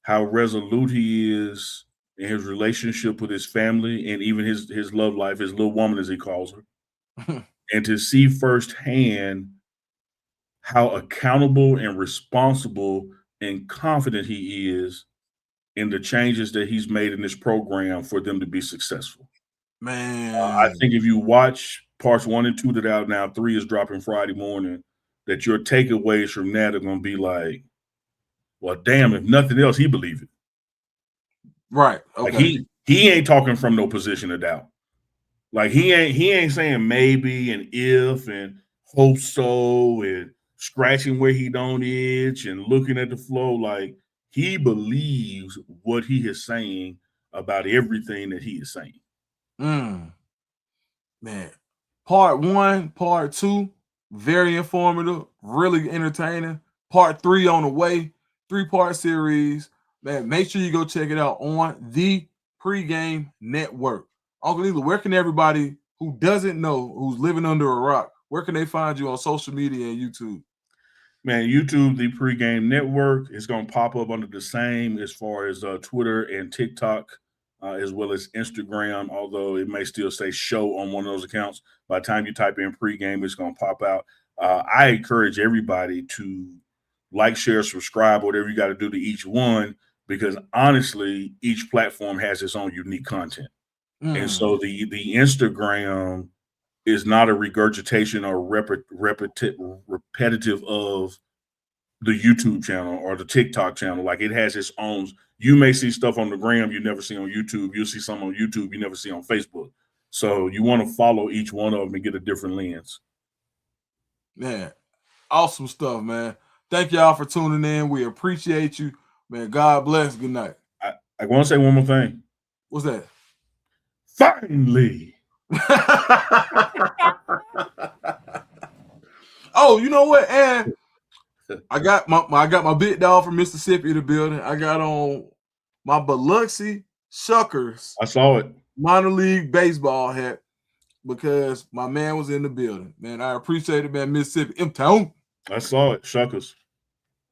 Speaker 2: how resolute he is in his relationship with his family and even his love life, his little woman as he calls her, and to see firsthand how accountable and responsible and confident he is in the changes that he's made in this program for them to be successful. I
Speaker 1: Man.
Speaker 2: think if you watch parts 1 and 2 that are out now, 3 is dropping Friday morning, that your takeaways from that are going to be like, well, damn, if nothing else, he believe it.
Speaker 1: Right.
Speaker 2: Like
Speaker 1: Okay.
Speaker 2: he ain't talking from no position of doubt. Like he ain't saying maybe and if and hope so and scratching where he don't itch and looking at the flow. Like he believes what he is saying about everything that he is saying.
Speaker 1: Mm. Man. Part 1, part 2, very informative, really entertaining. Part 3 on the way, 3-part series. Man, make sure you go check it out on the Pregame Network. Uncle Neely, where can everybody who doesn't know, who's living under a rock, where can they find you on social media and YouTube?
Speaker 2: Man, YouTube, the Pregame Network, is going to pop up under the same as far as Twitter and TikTok, as well as Instagram, although it may still say show on one of those accounts. By the time you type in Pregame, it's going to pop out. I encourage everybody to like, share, subscribe, whatever you got to do to each one, because honestly, each platform has its own unique content. And
Speaker 1: Mm.
Speaker 2: so the Instagram is not a regurgitation or repetitive of the YouTube channel or the TikTok channel. Like it has its own. You may see stuff on the gram you never see on YouTube. You'll see some on YouTube you never see on Facebook. So you want to follow each one of them and get a different lens.
Speaker 1: Man, awesome stuff, man. Thank y'all for tuning in. We appreciate you. Man, God bless. Good night.
Speaker 2: I want to say one more thing.
Speaker 1: What's that?
Speaker 2: Finally.
Speaker 1: Oh, you know what? And I got my big dog from Mississippi in the building. I got on my Biloxi Shuckers
Speaker 2: I saw it.
Speaker 1: minor league baseball hat because my man was in the building. Man, I appreciate it, man. Mississippi, M-Town.
Speaker 2: I saw it. Shuckers.